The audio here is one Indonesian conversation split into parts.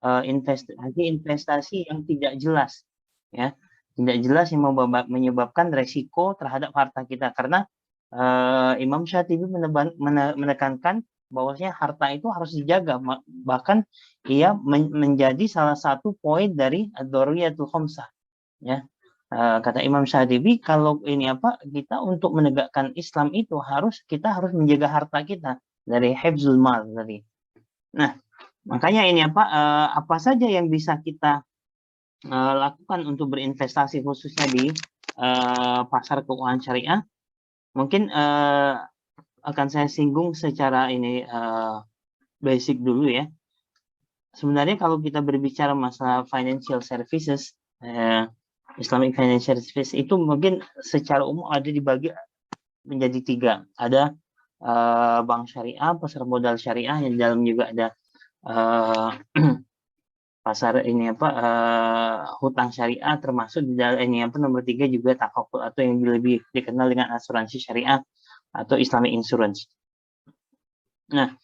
investasi yang tidak jelas, ya, tidak jelas yang menyebabkan resiko terhadap harta kita. Karena Imam Syatibi menekankan bahwasanya harta itu harus dijaga, bahkan ia menjadi salah satu poin dari ad-daruriyatul khamsah, ya. Kata Imam Syatibi, kalau ini kita untuk menegakkan Islam itu kita harus menjaga harta kita dari hifzul mal tadi. Nah, makanya ini apa saja yang bisa kita lakukan untuk berinvestasi khususnya di pasar keuangan syariah. Mungkin akan saya singgung secara ini basic dulu ya. Sebenarnya kalau kita berbicara masalah financial services, Islamic financial services itu mungkin secara umum ada dibagi menjadi 3. Ada bank syariah, pasar modal syariah, yang dalam juga ada pasar ini hutang syariah, termasuk di dalam ini nomor 3 juga takaful atau yang lebih dikenal dengan asuransi syariah atau Islamic insurance. Nah,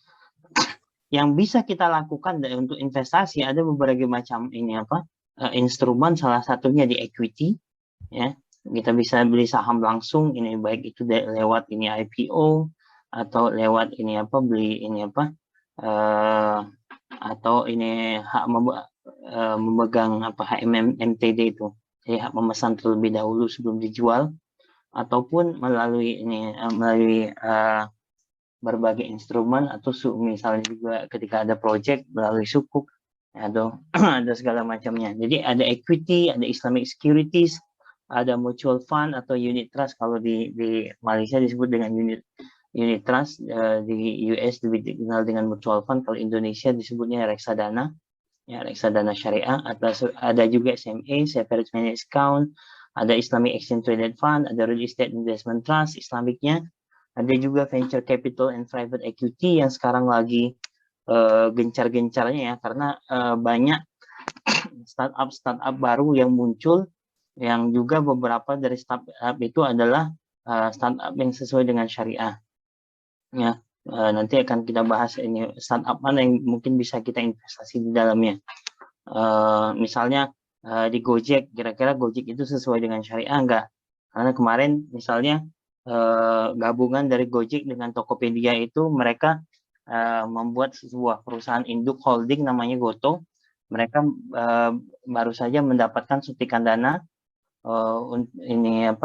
yang bisa kita lakukan untuk investasi ada beberapa macam ini instrumen, salah satunya di equity, ya. Kita bisa beli saham langsung, ini baik itu lewat ini IPO atau lewat ini beli ini atau ini hak memegang HMMTD itu, jadi hak memesan terlebih dahulu sebelum dijual, ataupun melalui berbagai instrumen, atau misalnya juga ketika ada project melalui sukuk atau ada segala macamnya. Jadi ada equity, ada Islamic securities, ada mutual fund atau unit trust. Kalau di Malaysia disebut dengan unit trust, di US dikenal dengan mutual fund. Kalau Indonesia disebutnya reksadana, ya, reksadana syariah. Ada juga SMA, separate managed account, ada Islamic exchange traded fund, ada real estate investment trust Islamicnya. Ada juga venture capital and private equity yang sekarang lagi gencar-gencarnya, ya, karena banyak startup baru yang muncul, yang juga beberapa dari startup itu adalah startup yang sesuai dengan syariah, ya. Nanti akan kita bahas ini startup mana yang mungkin bisa kita investasi di dalamnya. Misalnya di Gojek, kira-kira Gojek itu sesuai dengan syariah enggak? Karena kemarin misalnya gabungan dari Gojek dengan Tokopedia itu, mereka membuat sebuah perusahaan induk holding namanya Goto. Mereka baru saja mendapatkan suntikan dana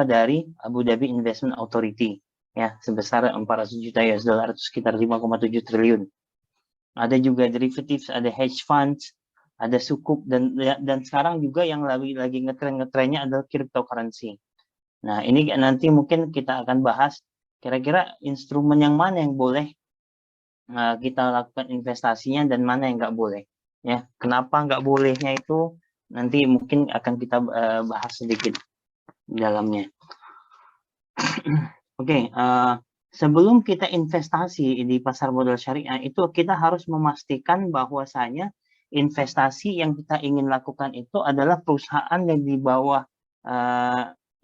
dari Abu Dhabi Investment Authority, ya, sebesar 400 juta US dollar atau sekitar 5,7 triliun. Ada juga derivatives, ada hedge funds, ada sukuk, dan sekarang juga yang lagi ngetrennya adalah cryptocurrency. Nah, ini nanti mungkin kita akan bahas kira-kira instrumen yang mana yang boleh kita lakukan investasinya dan mana yang nggak boleh. Ya, kenapa nggak bolehnya itu nanti mungkin akan kita bahas sedikit di dalamnya. Oke, sebelum kita investasi di pasar modal syariah itu, kita harus memastikan bahwasanya investasi yang kita ingin lakukan itu adalah perusahaan yang di bawah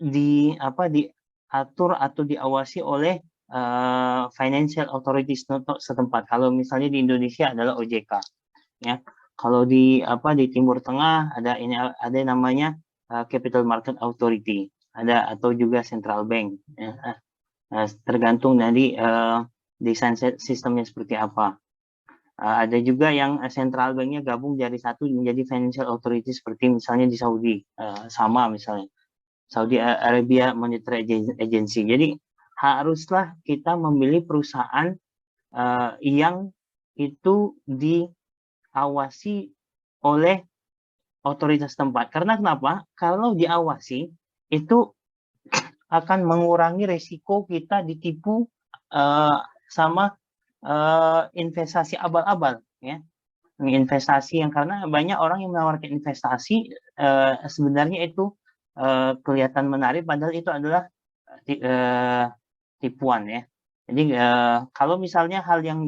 diatur atau diawasi oleh financial authorities setempat. Kalau misalnya di Indonesia adalah OJK, ya. Kalau di Timur Tengah ada namanya Capital Market Authority, ada, atau juga Central Bank, ya. Tergantung dari desain sistemnya seperti apa. Ada juga yang central banknya gabung jadi satu menjadi financial authority, seperti misalnya di Saudi, sama misalnya Saudi Arabia Monetary Agency. Jadi haruslah kita memilih perusahaan yang itu diawasi oleh otoritas tempat. Karena kenapa? Kalau diawasi itu akan mengurangi resiko kita ditipu sama investasi abal-abal, ya. Investasi yang, karena banyak orang yang menawarkan investasi sebenarnya itu kelihatan menarik, padahal itu adalah tipuan, ya. Jadi kalau misalnya hal yang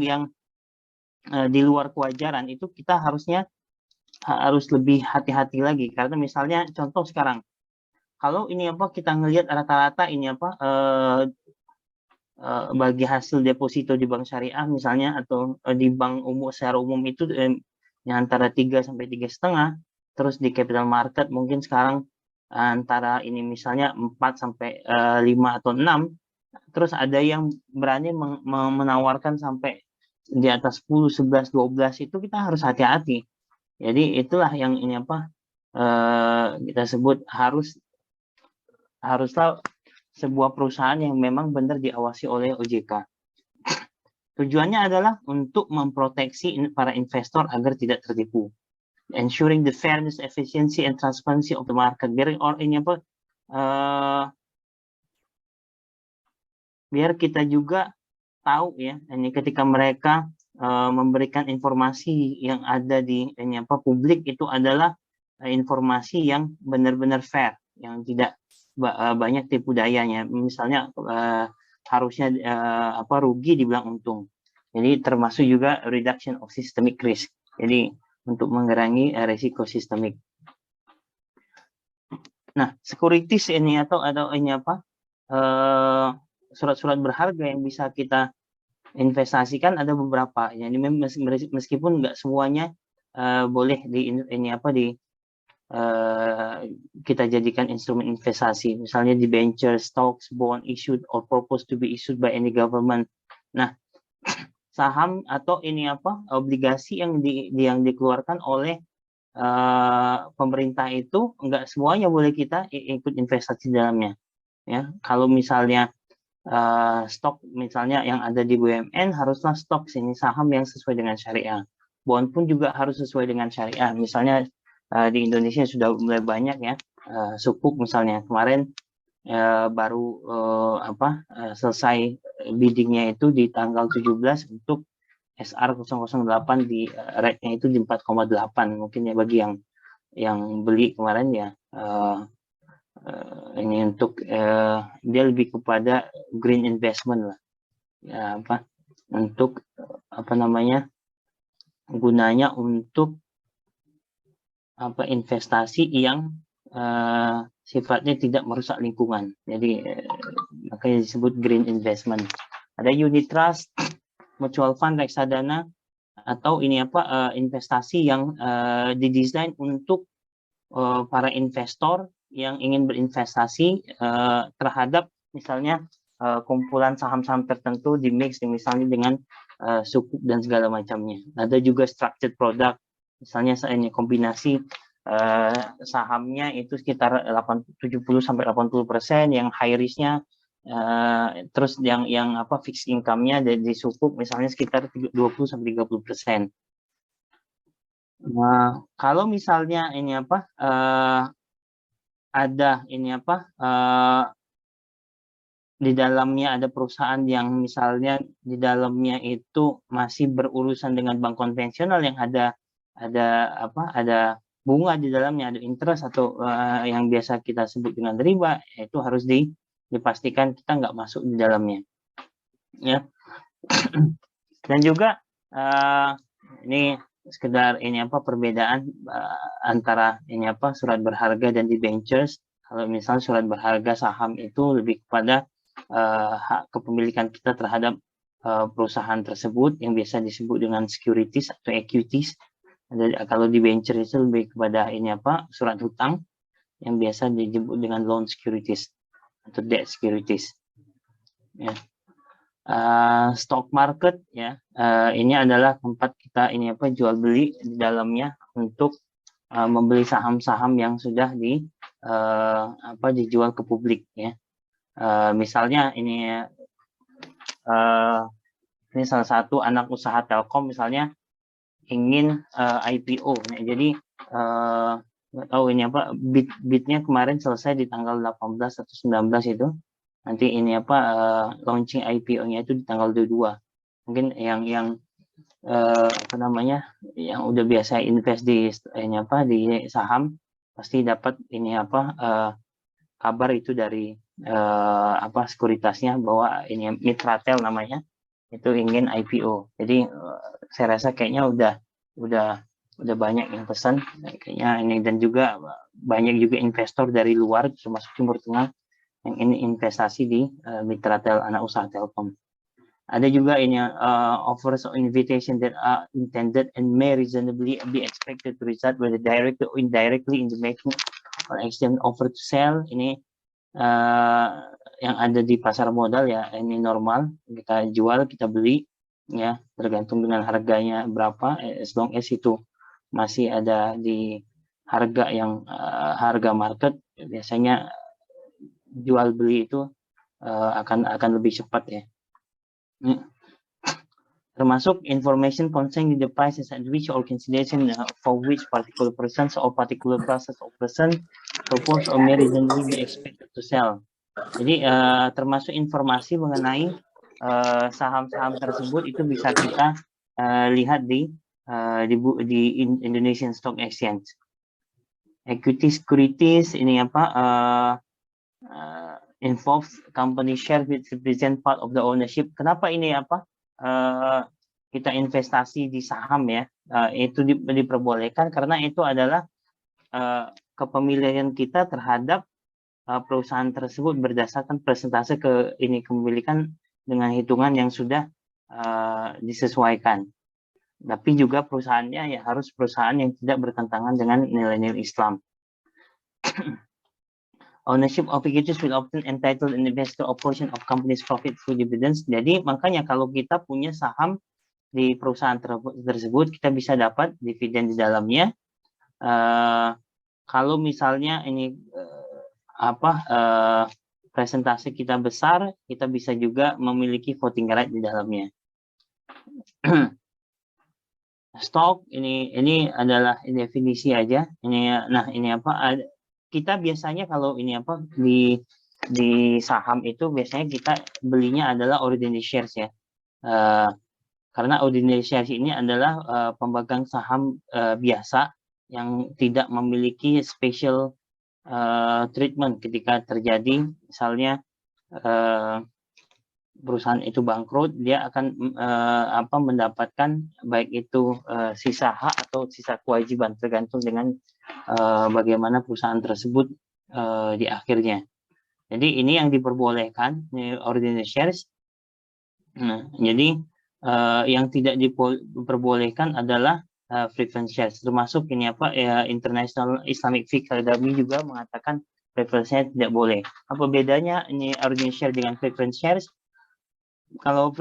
di luar kewajaran itu, kita harus lebih hati-hati lagi. Karena misalnya contoh sekarang, kalau ini kita ngelihat rata-rata ini bagi hasil deposito di bank syariah misalnya, atau di bank umum secara umum itu yang antara 3 sampai 3,5, terus di capital market mungkin sekarang antara ini misalnya 4 sampai 5 atau 6, terus ada yang berani menawarkan sampai di atas 10, 11, 12, itu kita harus hati-hati. Jadi itulah yang ini apa kita sebut haruslah sebuah perusahaan yang memang benar diawasi oleh OJK. Tujuannya adalah untuk memproteksi para investor agar tidak tertipu. Ensuring the fairness, efficiency, and transparency of the market. Biar kita juga tahu ya, ini ketika mereka memberikan informasi yang ada di publik itu adalah informasi yang benar-benar fair, yang tidak banyak tipu dayanya. Misalnya harusnya rugi dibilang untung. Jadi termasuk juga reduction of systemic risk. Jadi untuk mengurangi risiko sistemik. Nah, securities ini atau ini apa? Surat-surat berharga yang bisa kita investasikan ada beberapa. Jadi meskipun nggak semuanya boleh kita jadikan instrumen investasi. Misalnya di debenture, stocks, bond issued or proposed to be issued by any government. Nah, saham atau obligasi yang dikeluarkan oleh pemerintah itu enggak semuanya boleh kita ikut investasi di dalamnya. Ya, kalau misalnya stok misalnya yang ada di BUMN haruslah stok sini saham yang sesuai dengan syariah. Bond pun juga harus sesuai dengan syariah. Misalnya di Indonesia sudah mulai banyak ya sukuk misalnya kemarin baru selesai biddingnya itu di tanggal 17 untuk SR008 di rate-nya itu di 4,8 mungkin ya bagi yang beli kemarin ya ini untuk dia lebih kepada green investment lah ya untuk gunanya untuk investasi yang sifatnya tidak merusak lingkungan. Jadi makanya disebut green investment. Ada unit trust, mutual fund, reksadana atau investasi yang didesain untuk para investor yang ingin berinvestasi terhadap misalnya kumpulan saham-saham tertentu di mix misalnya dengan sukuk dan segala macamnya. Ada juga structured product, misalnya ini kombinasi sahamnya itu sekitar 70 sampai 80%, yang high risk-nya terus yang fixed income-nya di sukuk misalnya sekitar 20 sampai 30%. Nah, kalau misalnya ini ada ini di dalamnya ada perusahaan yang misalnya di dalamnya itu masih berurusan dengan bank konvensional yang ada bunga di dalamnya, ada interest atau yang biasa kita sebut dengan riba, itu harus dipastikan kita nggak masuk di dalamnya ya. Dan juga ini sekedar perbedaan antara surat berharga dan debentures. Kalau misalnya surat berharga saham itu lebih kepada hak kepemilikan kita terhadap perusahaan tersebut yang biasa disebut dengan securities atau equities. Kalau debenture itu lebih kepada surat hutang yang biasa disebut dengan loan securities atau debt securities. Ya. Stock market ya, ini adalah tempat kita jual beli di dalamnya untuk membeli saham-saham yang sudah dijual ke publik ya. Misalnya ini salah satu anak usaha Telkom misalnya ingin IPO. Nah, jadi nggak tahu ini bidnya kemarin selesai di tanggal 18 atau 19 itu. Nanti ini launching IPO-nya itu di tanggal 22. Mungkin yang yang udah biasa invest di saham pasti dapat kabar itu dari sekuritasnya bahwa ini Mitratel namanya itu ingin IPO. Jadi saya rasa kayaknya udah banyak yang pesan kayaknya ini, dan juga banyak juga investor dari luar termasuk Timur Tengah yang ini investasi di Mitratel anak usaha Telkom. Ada juga ini offers or invitation that are intended and may reasonably be expected to result whether directly or indirectly in the making or exchange offer to sell. Ini yang ada di pasar modal ya, ini normal, kita jual, kita beli ya, tergantung dengan harganya berapa, as long as itu masih ada di harga yang harga market, biasanya jual beli itu akan lebih cepat ya. Termasuk information concerning the prices at which or consideration for which particular persons or particular classes of person propose or may reasonably be expected to sell. Jadi termasuk informasi mengenai saham-saham tersebut itu bisa kita lihat di Indonesian Stock Exchange. Equity securities ini apa? Involves company share which represent part of the ownership. Kenapa ini apa? Kita investasi di saham ya, itu diperbolehkan karena itu adalah kepemilikan kita terhadap perusahaan tersebut berdasarkan persentase kepemilikan dengan hitungan yang sudah disesuaikan. Tapi juga perusahaannya ya harus perusahaan yang tidak bertentangan dengan nilai-nilai Islam. Ownership of equities will often entitle an investor a portion of company's profit through dividends. Jadi makanya kalau kita punya saham di perusahaan tersebut, kita bisa dapat dividen di dalamnya. Kalau misalnya ini presentasi kita besar, kita bisa juga memiliki voting right di dalamnya. Stok ini adalah definisi aja. Ini apa? Kita biasanya kalau ini apa di saham itu biasanya kita belinya adalah ordinary shares ya, karena ordinary shares ini adalah pemegang saham biasa yang tidak memiliki special treatment ketika terjadi misalnya perusahaan itu bangkrut, dia akan mendapatkan baik itu sisa hak atau sisa kewajiban tergantung dengan bagaimana perusahaan tersebut di akhirnya. Jadi ini yang diperbolehkan, ordinary shares. Nah, jadi yang tidak diperbolehkan adalah preference shares, termasuk ini apa International Islamic Fiqh Academy juga mengatakan preference shares tidak boleh. Apa bedanya ini ordinary share dengan preference shares? Kalau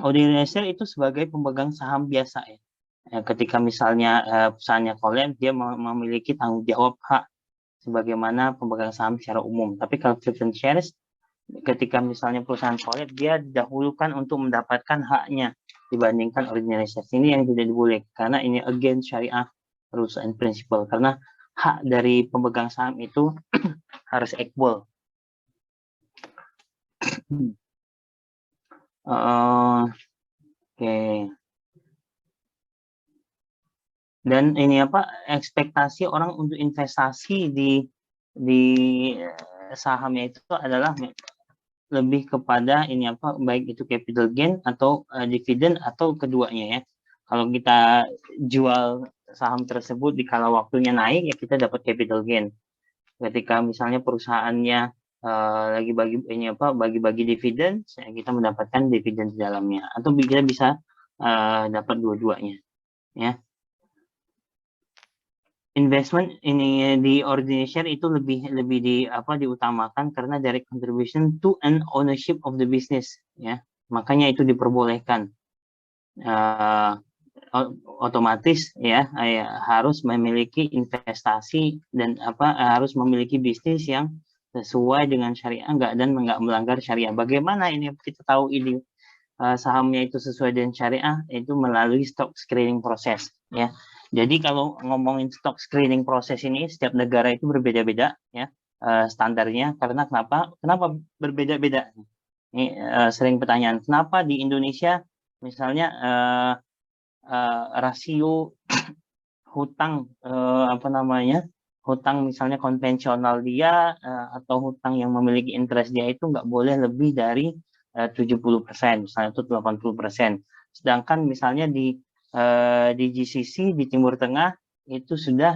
ordinary share itu sebagai pemegang saham biasa ya. Ketika misalnya perusahaannya collapse, dia memiliki tanggung jawab hak sebagaimana pemegang saham secara umum. Tapi kalau preference shares, ketika misalnya perusahaan collapse, dia didahulukan untuk mendapatkan haknya dibandingkan ordinary shares. Ini yang tidak diboleh karena ini against syariah rules and principle, karena hak dari pemegang saham itu harus equal. Oke. Dan ini apa ekspektasi orang untuk investasi di sahamnya itu adalah lebih kepada ini apa baik itu capital gain atau dividen atau keduanya ya. Kalau kita jual saham tersebut di kala waktunya naik ya kita dapat capital gain. Ketika misalnya perusahaannya lagi bagi-bagi dividen, kita mendapatkan dividen di dalamnya, atau kita bisa dapat dua-duanya ya. Investment ini di ordinary share itu lebih diutamakan karena direct contribution to an ownership of the business ya, makanya itu diperbolehkan. Otomatis ya harus memiliki investasi dan harus memiliki bisnis yang sesuai dengan syariah dan nggak melanggar syariah. Bagaimana ini kita tahu ini sahamnya itu sesuai dengan syariah? Itu melalui stock screening proses ya. Jadi kalau ngomongin stock screening proses ini setiap negara itu berbeda-beda ya standarnya. Karena kenapa berbeda-beda? Ini sering pertanyaan. Kenapa di Indonesia misalnya rasio hutang hutang misalnya konvensional dia atau hutang yang memiliki interest dia itu nggak boleh lebih dari 70%, misalnya itu 80%. Sedangkan misalnya di GCC di Timur Tengah itu sudah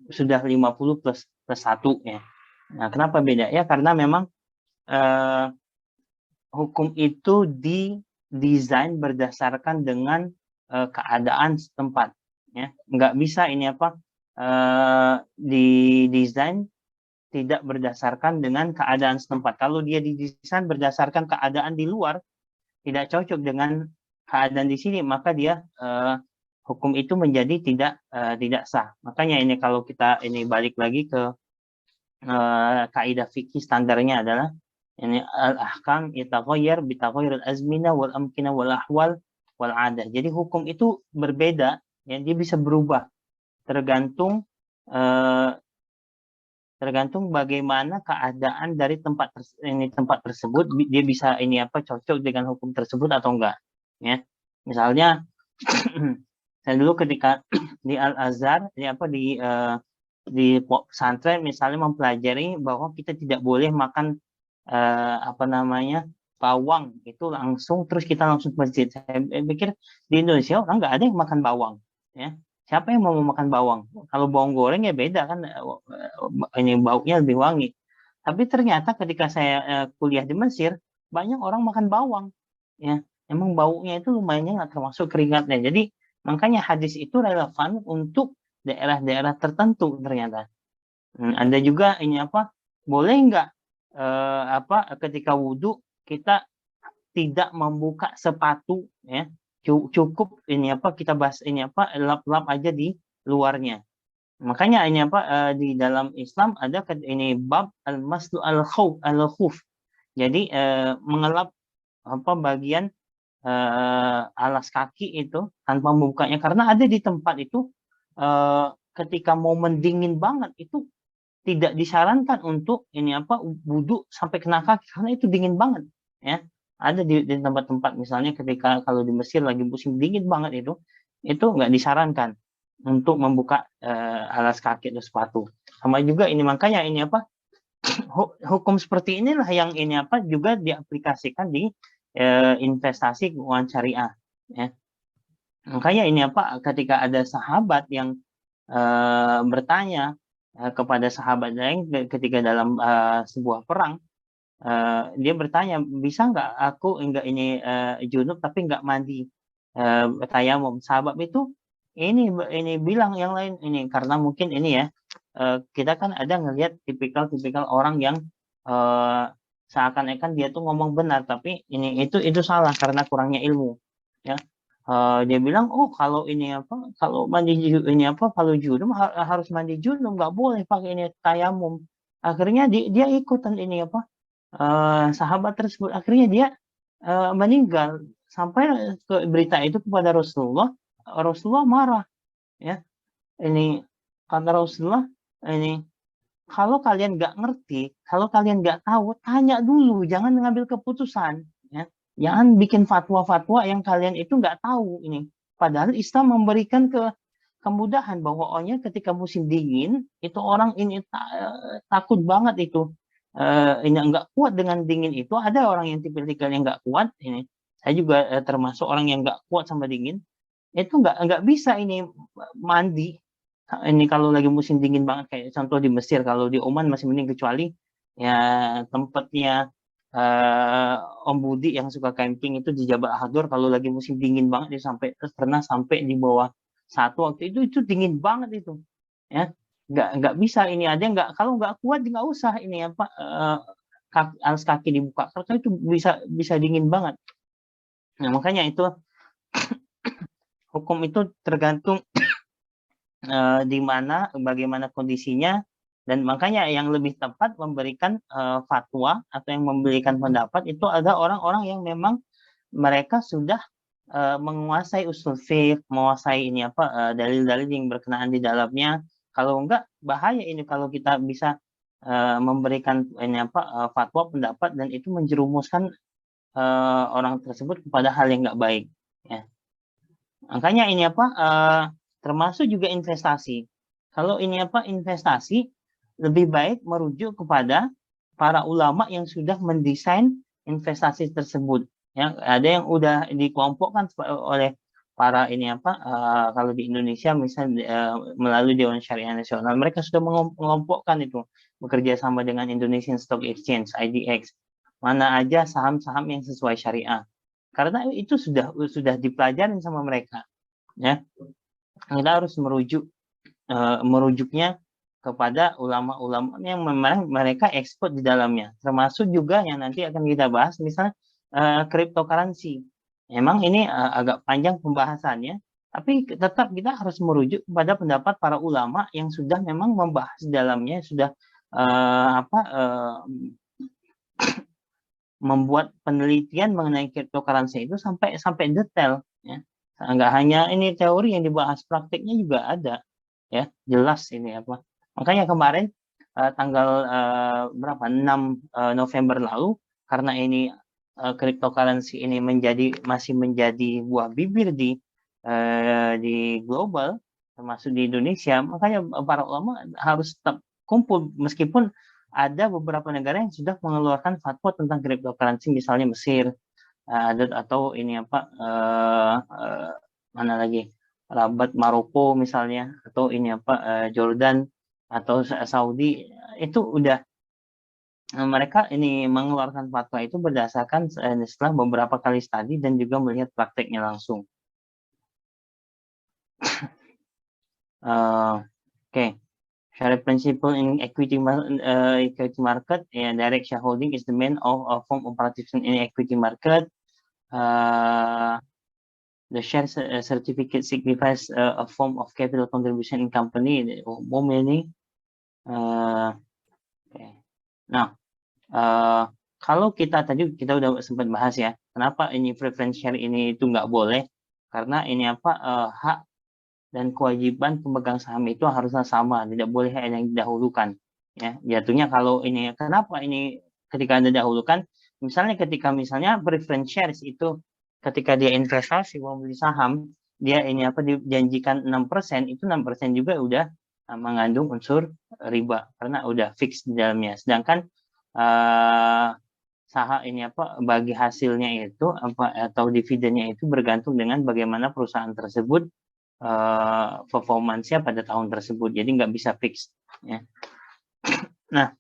sudah 50 plus 1 ya. Nah, kenapa beda ya? Karena memang hukum itu didesain berdasarkan dengan keadaan setempat, ya. Nggak bisa ini apa didesain tidak berdasarkan dengan keadaan setempat. Kalau dia didesain berdasarkan keadaan di luar, tidak cocok dengan keadaan di sini, maka dia hukum itu menjadi tidak sah. Makanya ini kalau kita ini balik lagi ke kaidah fikih, standarnya adalah ini al-ahkam yataghayyar bi taghayyur al-azmina wal amkina wal ahwal wal adah. Jadi hukum itu berbeda, ya, dia bisa berubah tergantung tergantung bagaimana keadaan dari tempat tersebut, dia bisa ini apa cocok dengan hukum tersebut atau enggak, ya. Misalnya saya dulu ketika di Al-Azhar ini apa di pesantren misalnya mempelajari bahwa kita tidak boleh makan apa namanya bawang itu langsung terus kita langsung ke masjid. Saya pikir di Indonesia orang nggak ada yang makan bawang, ya. Siapa yang mau makan bawang? Kalau bawang goreng ya beda kan, ini baunya lebih wangi. Tapi ternyata ketika saya kuliah di Mesir, banyak orang makan bawang, ya. Emang baunya itu lumayan nggak termasuk keringatnya. Jadi makanya hadis itu relevan untuk daerah-daerah tertentu ternyata. Ada juga ini apa? Boleh nggak apa ketika wudhu kita tidak membuka sepatu, ya. Cukup ini apa kita bahas ini apa lap-lap aja di luarnya. Makanya ini apa di dalam Islam ada ini bab al-maslu al-khuf. Jadi mengelap apa bagian alas kaki itu tanpa membukanya, karena ada di tempat itu ketika momen dingin banget itu tidak disarankan untuk ini apa wudhu sampai kena kaki karena itu dingin banget, ya. Ada di tempat-tempat misalnya ketika kalau di Mesir lagi musim dingin banget itu nggak disarankan untuk membuka alas kaki atau sepatu. Sama juga ini makanya ini apa hukum seperti inilah yang ini apa juga diaplikasikan di investasi keuangan syariah, ya. Makanya ini apa ketika ada sahabat yang bertanya kepada sahabat lain ketika dalam sebuah perang, dia bertanya, bisa nggak aku enggak ini junub tapi nggak mandi tayamum. Sahabat itu ini bilang yang lain ini karena mungkin ini ya kita kan ada ngelihat tipikal orang yang seakan-akan dia tuh ngomong benar tapi itu salah karena kurangnya ilmu, ya. Dia bilang oh kalau ini apa kalau mandi ini apa kalau junub harus mandi junub, nggak boleh pakai ini tayamum. Akhirnya dia ikutan ini apa sahabat tersebut, akhirnya dia meninggal. Sampai ke berita itu kepada Rasulullah, Rasulullah marah, ya. Ini kata Rasulullah ini kalau kalian nggak ngerti, kalau kalian nggak tahu, tanya dulu, jangan mengambil keputusan, ya. Jangan bikin fatwa-fatwa yang kalian itu nggak tahu ini. Padahal Islam memberikan kemudahan bahwa ketika musim dingin itu orang ini takut banget itu ini nggak kuat dengan dingin itu. Ada orang yang tipikal yang nggak kuat ini. Saya juga termasuk orang yang nggak kuat sama dingin. Itu nggak bisa ini mandi. Ini kalau lagi musim dingin banget kayak contoh di Mesir, kalau di Oman masih mending kecuali ya tempatnya Om Budi yang suka camping itu di Jabal Hador, kalau lagi musim dingin banget dia pernah sampai di bawah 1 waktu itu dingin banget itu, ya. Nggak bisa ini ada nggak kalau nggak kuat nggak usah ini apa alas kaki dibuka karena itu bisa dingin banget. Nah makanya itu hukum itu tergantung di mana bagaimana kondisinya, dan makanya yang lebih tepat memberikan fatwa atau yang memberikan pendapat itu ada orang-orang yang memang mereka sudah menguasai usul fiqh, menguasai ini apa dalil-dalil yang berkenaan di dalamnya. Kalau enggak bahaya ini kalau kita bisa memberikan ini apa fatwa pendapat dan itu menjerumuskan orang tersebut kepada hal yang enggak baik, ya. Makanya ini apa termasuk juga investasi. Kalau ini apa investasi lebih baik merujuk kepada para ulama yang sudah mendesain investasi tersebut. Ya, ada yang udah dikelompokkan oleh para ini apa kalau di Indonesia misalnya melalui Dewan Syariah Nasional, mereka sudah mengelompokkan itu bekerja sama dengan Indonesian Stock Exchange (IDX). mana aja saham-saham yang sesuai syariah. Karena itu sudah dipelajarin sama mereka, ya. Kita harus merujuknya kepada ulama-ulama yang memang mereka ekspert di dalamnya, termasuk juga yang nanti akan kita bahas, misalnya cryptocurrency. Memang ini agak panjang pembahasannya, tapi tetap kita harus merujuk kepada pendapat para ulama yang sudah memang membahas di dalamnya, sudah membuat penelitian mengenai cryptocurrency itu sampai detail, ya. Enggak hanya ini teori yang dibahas, praktiknya juga ada, ya, jelas ini apa. Makanya kemarin tanggal berapa 6 November lalu, karena ini cryptocurrency ini masih menjadi buah bibir di global, termasuk di Indonesia, makanya para ulama harus tetap kumpul meskipun ada beberapa negara yang sudah mengeluarkan fatwa tentang cryptocurrency, misalnya Mesir, atau ini apa mana lagi, Rabat Maroko misalnya, atau ini apa Jordan atau Saudi, itu udah mereka ini mengeluarkan fatwa itu berdasarkan setelah beberapa kali studi dan juga melihat prakteknya langsung. Okay. Sharing principle in equity market, direct shareholding is the main form of participation in equity market. The share certificate signifies a form of capital contribution in company. More many. Okay. Nah, kalau kita udah sempat bahas ya, kenapa ini preference share ini itu nggak boleh? Karena ini apa hak dan kewajiban pemegang saham itu harusnya sama, tidak boleh ada yang didahulukan. Ya, jatuhnya kalau ini, kenapa ini ketika Anda dahulukan, misalnya preference shares itu ketika dia investasi membeli saham, dia ini apa dijanjikan 6%, itu 6% juga udah mengandung unsur riba karena udah fix di dalamnya. Sedangkan saham ini apa bagi hasilnya itu atau dividennya itu bergantung dengan bagaimana perusahaan tersebut performance-nya pada tahun tersebut, jadi nggak bisa fix, ya. Nah,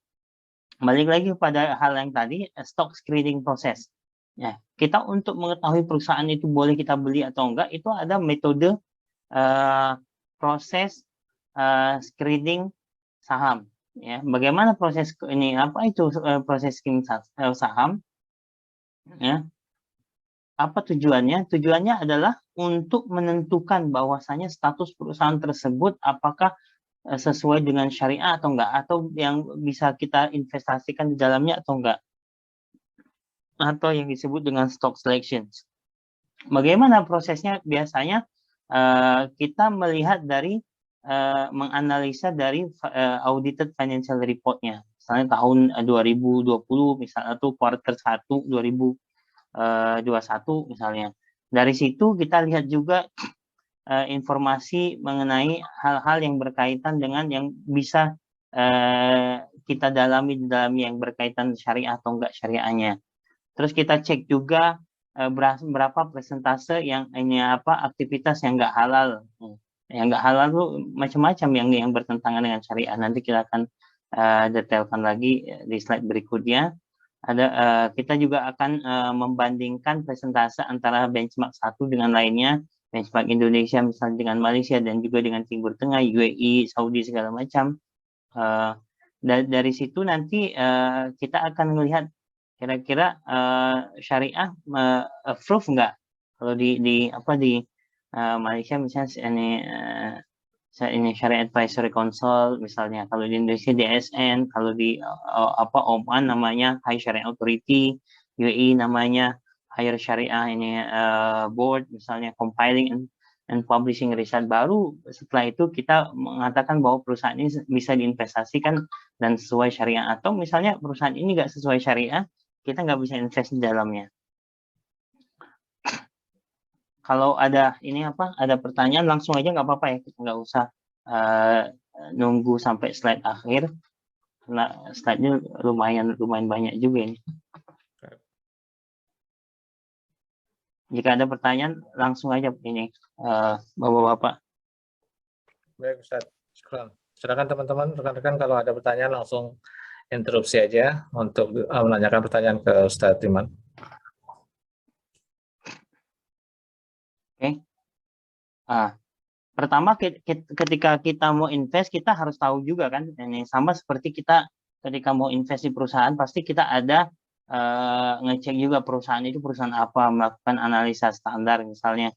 balik lagi pada hal yang tadi, stock screening proses, ya. Kita untuk mengetahui perusahaan itu boleh kita beli atau enggak, itu ada metode proses screening saham, ya. Bagaimana proses ini, apa itu proses screening saham, ya. Apa tujuannya? Tujuannya adalah untuk menentukan bahwasanya status perusahaan tersebut apakah sesuai dengan syariah atau enggak, atau yang bisa kita investasikan di dalamnya atau enggak, atau yang disebut dengan stock selection. Bagaimana prosesnya? Biasanya kita melihat dari menganalisa dari audited financial report-nya, misalnya tahun 2020 misalnya tuh quarter 1 2021 misalnya. Dari situ kita lihat juga informasi mengenai hal-hal yang berkaitan dengan yang bisa kita dalami di dalamnya, yang berkaitan syariah atau enggak syariahnya. Terus kita cek juga berapa persentase yang ini apa aktivitas yang enggak halal. Yang enggak halal itu macam-macam yang bertentangan dengan syariah. Nanti kita akan detailkan lagi di slide berikutnya. Kita juga akan membandingkan persentase antara benchmark satu dengan lainnya, benchmark Indonesia misalnya dengan Malaysia dan juga dengan Timur Tengah, UAE, Saudi segala macam. Dari situ nanti kita akan melihat kira-kira syariah approve nggak. Kalau di Malaysia misalnya ini Syariah Advisory Council misalnya, kalau di Indonesia DSN, kalau di Oman namanya High Sharia Authority, UAE namanya Higher Sharia ini Board misalnya, compiling and publishing riset. Baru setelah itu kita mengatakan bahwa perusahaan ini bisa diinvestasikan dan sesuai syariah, atau misalnya perusahaan ini nggak sesuai syariah, kita nggak bisa invest di dalamnya. Kalau ada pertanyaan langsung aja, nggak apa-apa ya, kita nggak usah nunggu sampai slide akhir, karena slide-nya lumayan banyak juga ini. Jika ada pertanyaan langsung aja ini bapak-bapak. Baik Ustaz, silakan teman-teman rekan-rekan kalau ada pertanyaan langsung interupsi aja untuk menanyakan pertanyaan ke Ustadz Iman. Oke. Pertama ketika kita mau invest, kita harus tahu juga kan, ini sama seperti kita ketika mau invest di perusahaan, pasti kita ada ngecek juga perusahaan itu perusahaan apa, melakukan analisa standar misalnya.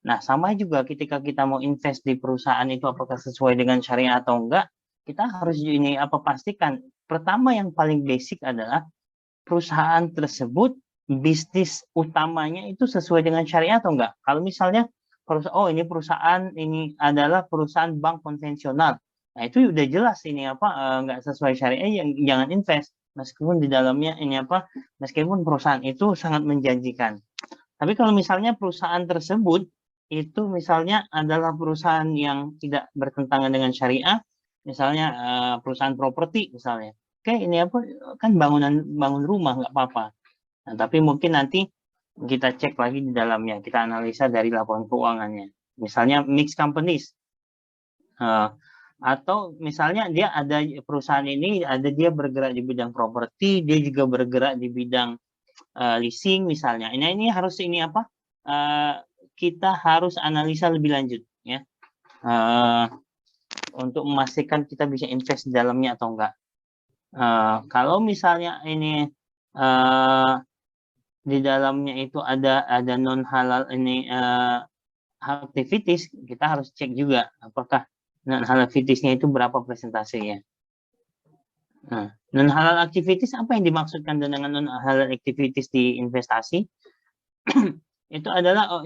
Nah, sama juga ketika kita mau invest di perusahaan itu apakah sesuai dengan syariah atau enggak, kita harus ini pastikan. Pertama yang paling basic adalah perusahaan tersebut bisnis utamanya itu sesuai dengan syariah atau enggak. Kalau misalnya ini perusahaan ini adalah perusahaan bank konvensional. Nah, itu udah jelas ini enggak sesuai syariah, jangan invest. Meskipun di dalamnya meskipun perusahaan itu sangat menjanjikan. Tapi kalau misalnya perusahaan tersebut itu misalnya adalah perusahaan yang tidak bertentangan dengan syariah, misalnya perusahaan properti misalnya. Oke, ini kan bangun rumah nggak apa-apa. Nah, tapi mungkin nanti kita cek lagi di dalamnya, kita analisa dari laporan keuangannya. Misalnya mixed companies. Atau misalnya dia ada perusahaan ini, dia bergerak di bidang properti, dia juga bergerak di bidang leasing misalnya. Ini harus kita harus analisa lebih lanjut ya, untuk memastikan kita bisa invest di dalamnya atau enggak. Kalau misalnya ini di dalamnya itu ada non halal activities, kita harus cek juga apakah non halal activities-nya itu berapa persentasenya. Nah, non halal activities, apa yang dimaksudkan dengan non halal activities di investasi? Itu adalah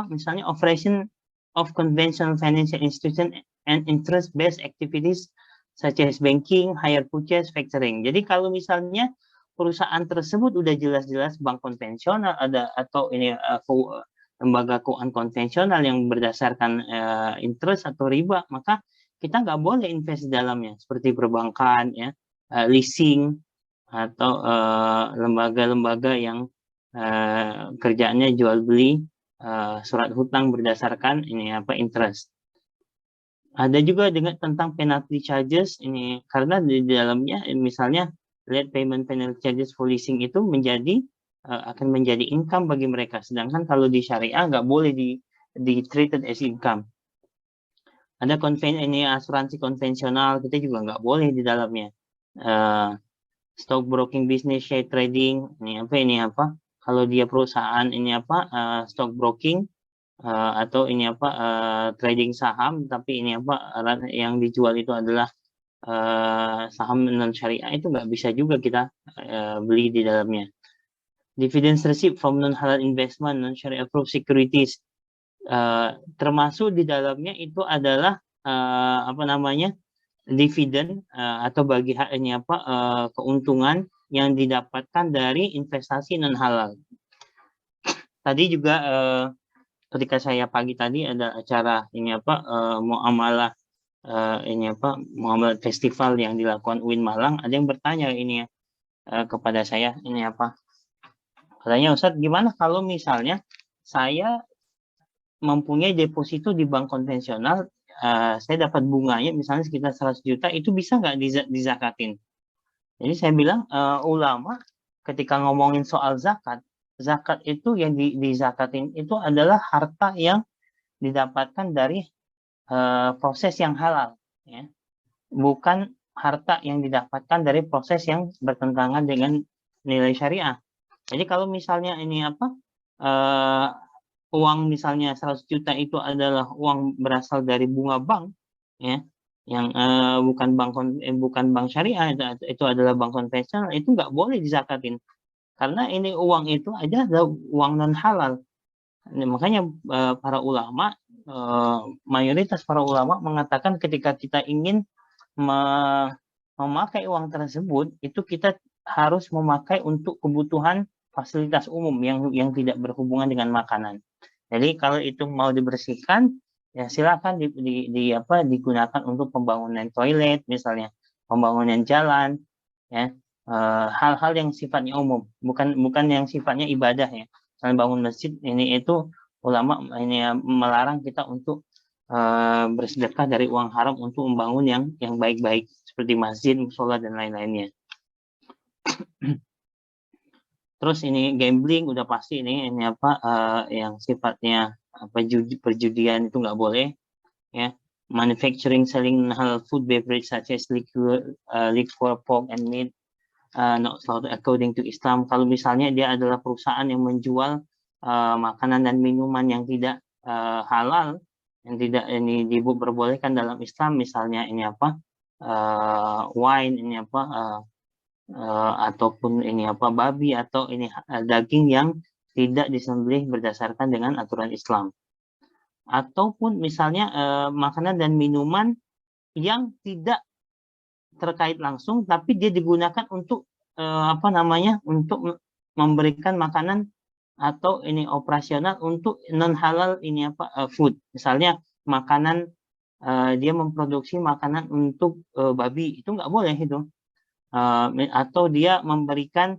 misalnya operation of conventional financial institution and interest-based activities such as banking, hire purchase, factoring. Jadi kalau misalnya perusahaan tersebut udah jelas-jelas bank konvensional atau lembaga keuangan konvensional yang berdasarkan interest atau riba, maka kita nggak boleh invest di dalamnya, seperti perbankan, ya, leasing, atau lembaga-lembaga yang kerjaannya jual beli surat hutang berdasarkan interest. Ada juga tentang penalty charges ini, karena di dalamnya misalnya late payment penalty charges for leasing itu akan menjadi income bagi mereka, sedangkan kalau di syariah nggak boleh di treated as income. Ada asuransi konvensional, kita juga nggak boleh di dalamnya. Stock broking business, share trading, kalau dia perusahaan stock broking atau trading saham, tapi yang dijual itu adalah saham non syariah, itu nggak bisa juga kita beli di dalamnya. Dividends received from non halal investment, non syariah approved securities, termasuk di dalamnya itu adalah dividen atau bagi keuntungan yang didapatkan dari investasi non halal. Tadi juga ketika saya pagi tadi ada acara muamalah muamalah festival yang dilakukan UIN Malang, ada yang bertanya kepada saya katanya, Ustadz, gimana kalau misalnya saya mempunyai deposito di bank konvensional, saya dapat bunganya misalnya sekitar 100 juta, itu bisa nggak dizakatin? Jadi saya bilang, ulama ketika ngomongin soal zakat itu yang dizakatin itu adalah harta yang didapatkan dari proses yang halal, ya. Bukan harta yang didapatkan dari proses yang bertentangan dengan nilai syariah. Jadi kalau misalnya uang misalnya 100 juta itu adalah uang berasal dari bunga bank, ya, yang bukan bank syariah, itu adalah bank konvensional, itu nggak boleh dizakatin, karena ini uang itu aja adalah uang non halal. Makanya para ulama, mayoritas para ulama mengatakan ketika kita ingin memakai uang tersebut, itu kita harus memakai untuk kebutuhan fasilitas umum yang tidak berhubungan dengan makanan. Jadi kalau itu mau dibersihkan, ya silakan digunakan untuk pembangunan toilet misalnya, pembangunan jalan, ya, hal-hal yang sifatnya umum, bukan yang sifatnya ibadah, ya. Misalnya bangun masjid, itu ulama melarang kita untuk bersedekah dari uang haram untuk membangun yang baik-baik seperti masjid, musola, dan lain-lainnya. Terus ini gambling udah pasti ini apa yang sifatnya apa perjudian itu nggak boleh ya. Manufacturing, selling halal food, beverage such as liquor, pork and meat not slaughtered according to Islam. Kalau misalnya dia adalah perusahaan yang menjual makanan dan minuman yang tidak halal, yang tidak ini diperbolehkan dalam Islam, misalnya ini apa wine, ini apa ataupun ini apa babi atau ini daging yang tidak disembelih berdasarkan dengan aturan Islam, ataupun misalnya makanan dan minuman yang tidak terkait langsung tapi dia digunakan untuk apa namanya untuk memberikan makanan atau ini operasional untuk non halal ini apa food, misalnya makanan dia memproduksi makanan untuk babi, itu nggak boleh itu. Atau dia memberikan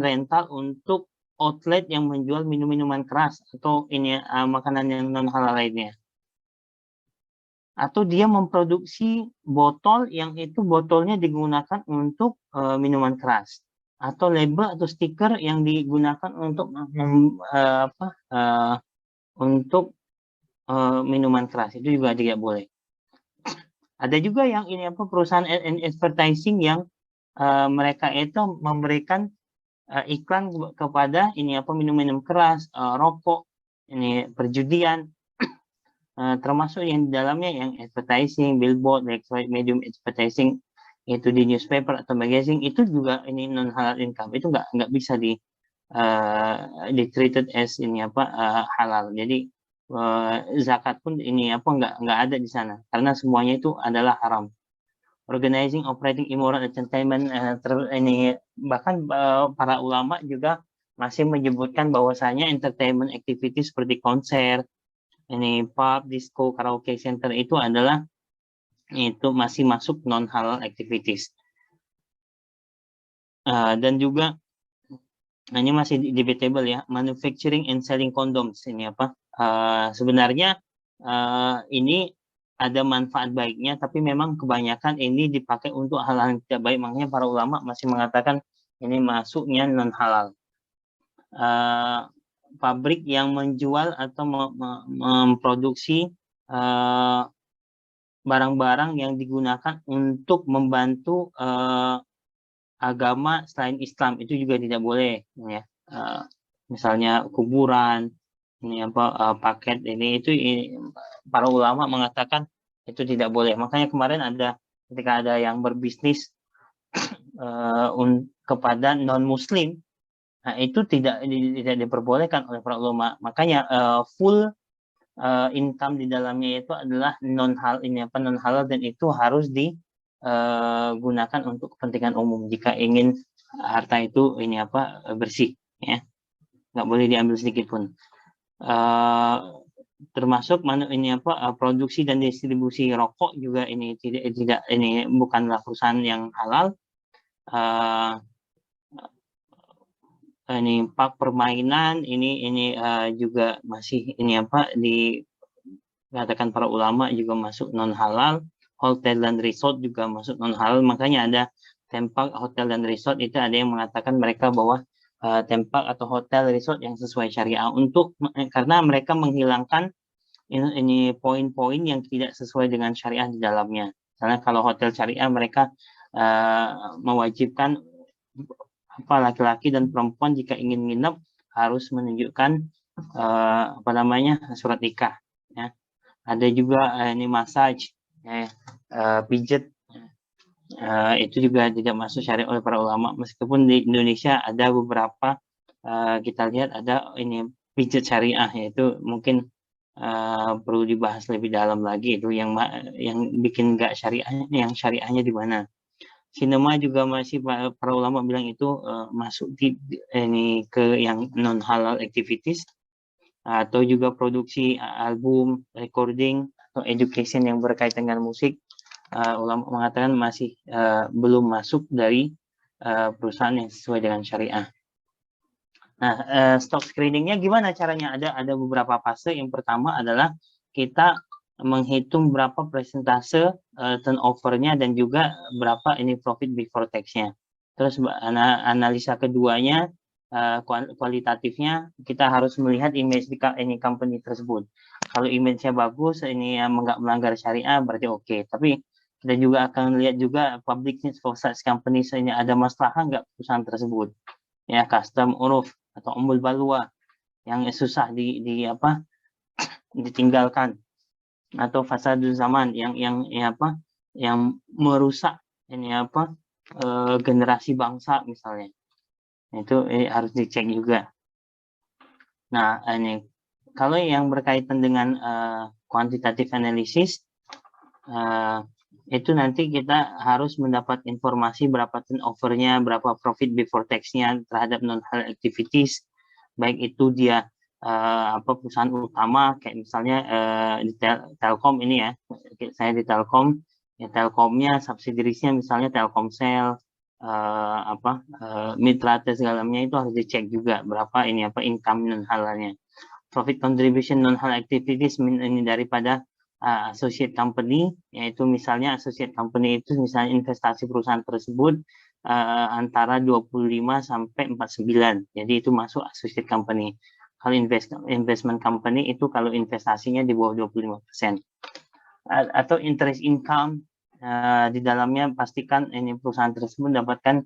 rental untuk outlet yang menjual minuman keras atau ini makanan yang non halal lainnya. Atau dia memproduksi botol yang itu botolnya digunakan untuk minuman keras, atau label atau stiker yang digunakan untuk untuk minuman keras, itu juga tidak boleh. Ada juga yang ini apa perusahaan advertising yang mereka itu memberikan iklan kepada ini apa minum-minum keras, rokok, ini perjudian, termasuk yang di dalamnya yang advertising, billboard, electronic medium advertising itu di newspaper atau magazine, itu juga ini non halal income, itu nggak bisa di treated as ini apa halal. Jadi zakat pun ini apa nggak ada di sana karena semuanya itu adalah haram. Organizing, operating immoral entertainment, ini bahkan para ulama juga masih menyebutkan bahwasanya entertainment activity seperti konser, ini pub, disco, karaoke center itu adalah itu masih masuk non halal activities. Dan juga ini masih debatable ya, manufacturing and selling condoms ini apa sebenarnya ini ada manfaat baiknya, tapi memang kebanyakan ini dipakai untuk hal-hal yang tidak baik, makanya para ulama masih mengatakan ini masuknya non halal. Pabrik yang menjual atau memproduksi barang-barang yang digunakan untuk membantu agama selain Islam itu juga tidak boleh ya. Misalnya kuburan, ini apa paket ini para ulama mengatakan itu tidak boleh. Makanya kemarin ketika ada yang berbisnis kepada non muslim, nah itu tidak diperbolehkan oleh para ulama. Makanya full income di dalamnya itu adalah non halal, dan itu harus digunakan untuk kepentingan umum jika ingin harta itu ini apa bersih ya, nggak boleh diambil sedikit pun. Termasuk ini apa produksi dan distribusi rokok juga ini tidak ini bukanlah perusahaan yang halal. Ini park permainan ini juga masih ini apa dikatakan para ulama juga masuk non halal. Hotel dan resort juga masuk non halal, makanya ada tempat hotel dan resort itu ada yang mengatakan mereka bahwa tempat atau hotel resort yang sesuai syariah karena mereka menghilangkan ini poin-poin yang tidak sesuai dengan syariah di dalamnya. Karena kalau hotel syariah mereka mewajibkan apa laki-laki dan perempuan jika ingin nginep harus menunjukkan apa namanya surat nikah ya. Ada juga ini massage pijat, itu juga tidak masuk syariat oleh para ulama, meskipun di Indonesia ada beberapa kita lihat ada ini pijat syariah, yaitu mungkin perlu dibahas lebih dalam lagi itu yang bikin nggak syariahnya, yang syariahnya di mana. Sinema juga masih para ulama bilang itu masuk ini ke yang non halal activities, atau juga produksi album, recording atau education yang berkaitan dengan musik. Ulama mengatakan masih belum masuk dari perusahaan yang sesuai dengan syariah. Nah, stock screeningnya gimana caranya? Ada beberapa fase. Yang pertama adalah kita menghitung berapa persentase turnover-nya dan juga berapa ini profit before tax-nya. Terus analisa keduanya, kualitatifnya, kita harus melihat image ini company tersebut. Kalau image-nya bagus, ini nggak melanggar syariah, berarti oke. Tapi kita juga akan lihat juga public needs for such companies, ini ada masalah nggak perusahaan tersebut. Ya, custom uruf atau umbul balua yang susah ditinggalkan, atau fasad zaman yang merusak generasi bangsa misalnya. Itu harus dicek juga. Nah, ini kalau yang berkaitan dengan quantitative analysis, itu nanti kita harus mendapat informasi berapa turnover-nya, berapa profit before tax-nya terhadap non-halal activities, baik itu dia perusahaan utama, kayak misalnya di Telkom ini ya, saya di Telkom, ya Telkomnya, subsidiarisnya misalnya Telkomsel, mitra segalanya itu harus dicek juga berapa income non halalnya. Profit contribution non halal activities ini daripada associate company, yaitu misalnya associate company itu misalnya investasi perusahaan tersebut antara 25 sampai 49, jadi itu masuk associate company. Kalau investment company itu kalau investasinya di bawah 25%. Atau interest income, di dalamnya pastikan ini perusahaan tersebut mendapatkan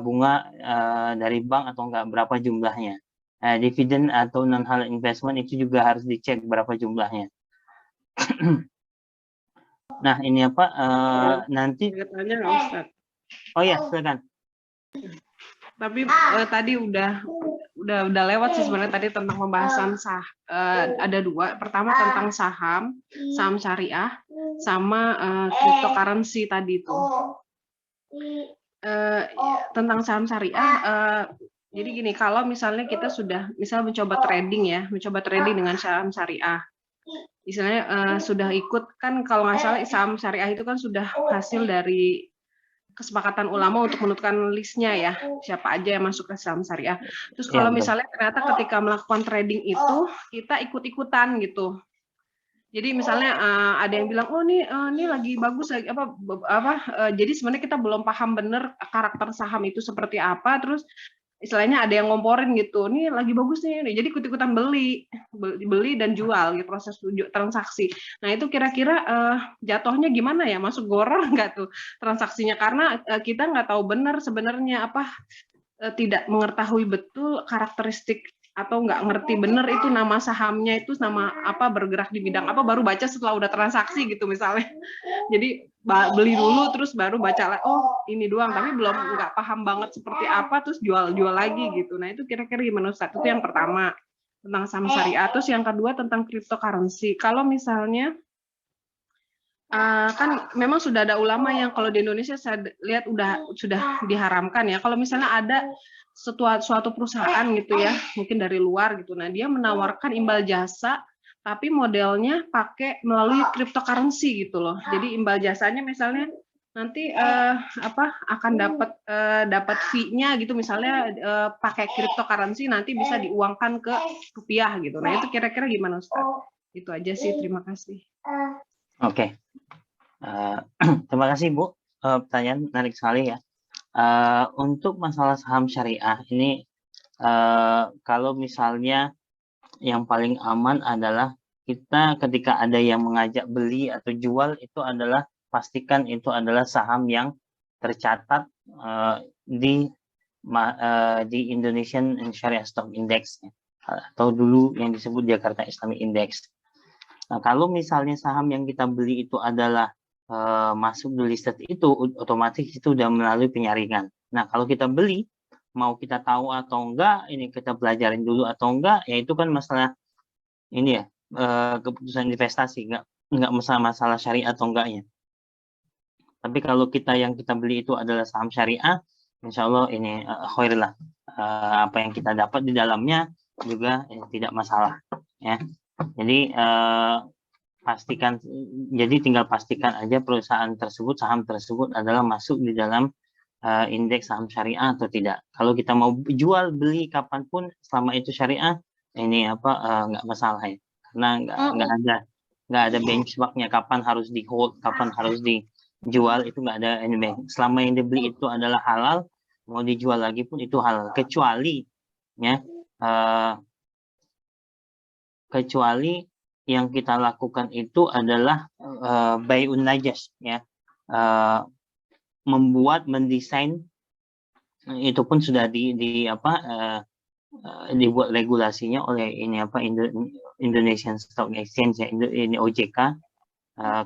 bunga dari bank atau enggak, berapa jumlahnya. Dividen atau non halal investment itu juga harus dicek berapa jumlahnya. Nah, ini nanti tanya nggak Ustaz? Oh ya, silakan. Tapi tadi udah lewat sih sebenarnya tadi tentang pembahasan ada dua. Pertama tentang saham syariah, sama cryptocurrency tadi itu. Tentang saham syariah, jadi gini, kalau misalnya kita sudah mencoba trading dengan saham syariah, misalnya sudah ikut kan, kalau nggak salah saham syariah itu kan sudah hasil dari kesepakatan ulama untuk menentukan listnya ya, siapa aja yang masuk ke saham syariah. Terus kalau misalnya ternyata ketika melakukan trading itu kita ikut-ikutan gitu. Jadi misalnya ada yang bilang, oh ini lagi bagus lagi jadi sebenarnya kita belum paham bener karakter saham itu seperti apa, terus istilahnya ada yang ngomporin gitu, ini lagi bagus nih, jadi ikut-ikutan beli dan jual gitu, proses transaksi. Nah itu kira-kira jatuhnya gimana ya, masuk goror nggak tuh transaksinya, karena kita nggak tahu benar sebenarnya tidak mengetahui betul karakteristik atau nggak ngerti bener itu nama sahamnya itu nama apa, bergerak di bidang apa, baru baca setelah udah transaksi gitu misalnya. Jadi beli dulu terus baru baca, oh ini doang, tapi belum nggak paham banget seperti apa, terus jual lagi gitu. Nah itu kira-kira gimana Ustaz? Itu yang pertama tentang saham syariah. Terus yang kedua tentang cryptocurrency. Kalau misalnya kan memang sudah ada ulama yang kalau di Indonesia saya lihat sudah diharamkan ya. Kalau misalnya ada suatu perusahaan gitu ya, mungkin dari luar gitu, nah dia menawarkan imbal jasa tapi modelnya pakai melalui cryptocurrency gitu loh. Jadi imbal jasanya misalnya nanti akan dapat fee-nya gitu, misalnya pakai cryptocurrency nanti bisa diuangkan ke rupiah gitu. Nah itu kira-kira gimana Ustaz? Itu aja sih, terima kasih. Oke. Terima kasih Bu, pertanyaan menarik sekali ya. Untuk masalah saham syariah ini, kalau misalnya yang paling aman adalah kita ketika ada yang mengajak beli atau jual, itu adalah pastikan itu adalah saham yang tercatat di Indonesian Sharia Stock Index atau dulu yang disebut Jakarta Islamic Index. Nah, kalau misalnya saham yang kita beli itu adalah masuk di listed itu, otomatis itu udah melalui penyaringan. Nah, kalau kita beli, mau kita tahu atau enggak, ini kita pelajarin dulu atau enggak, ya itu kan masalah ini ya, keputusan investasi, enggak masalah syariah atau enggaknya. Tapi kalau yang kita beli itu adalah saham syariah, insya Allah ini khair lah, apa yang kita dapat di dalamnya juga tidak masalah ya. Jadi tinggal pastikan aja perusahaan tersebut, saham tersebut adalah masuk di dalam indeks saham syariah atau tidak. Kalau kita mau jual beli kapanpun selama itu syariah, ini nggak masalah ya, karena nggak ada nggak ada benchmarknya kapan harus di hold, kapan harus dijual, itu nggak ada ini. Selama yang dibeli itu adalah halal, mau dijual lagi pun itu halal, kecuali ya kecuali yang kita lakukan itu adalah bai'un najas ya, mendesain, itu pun sudah dibuat regulasinya oleh ini Indonesian Stock Exchange ya, ini OJK.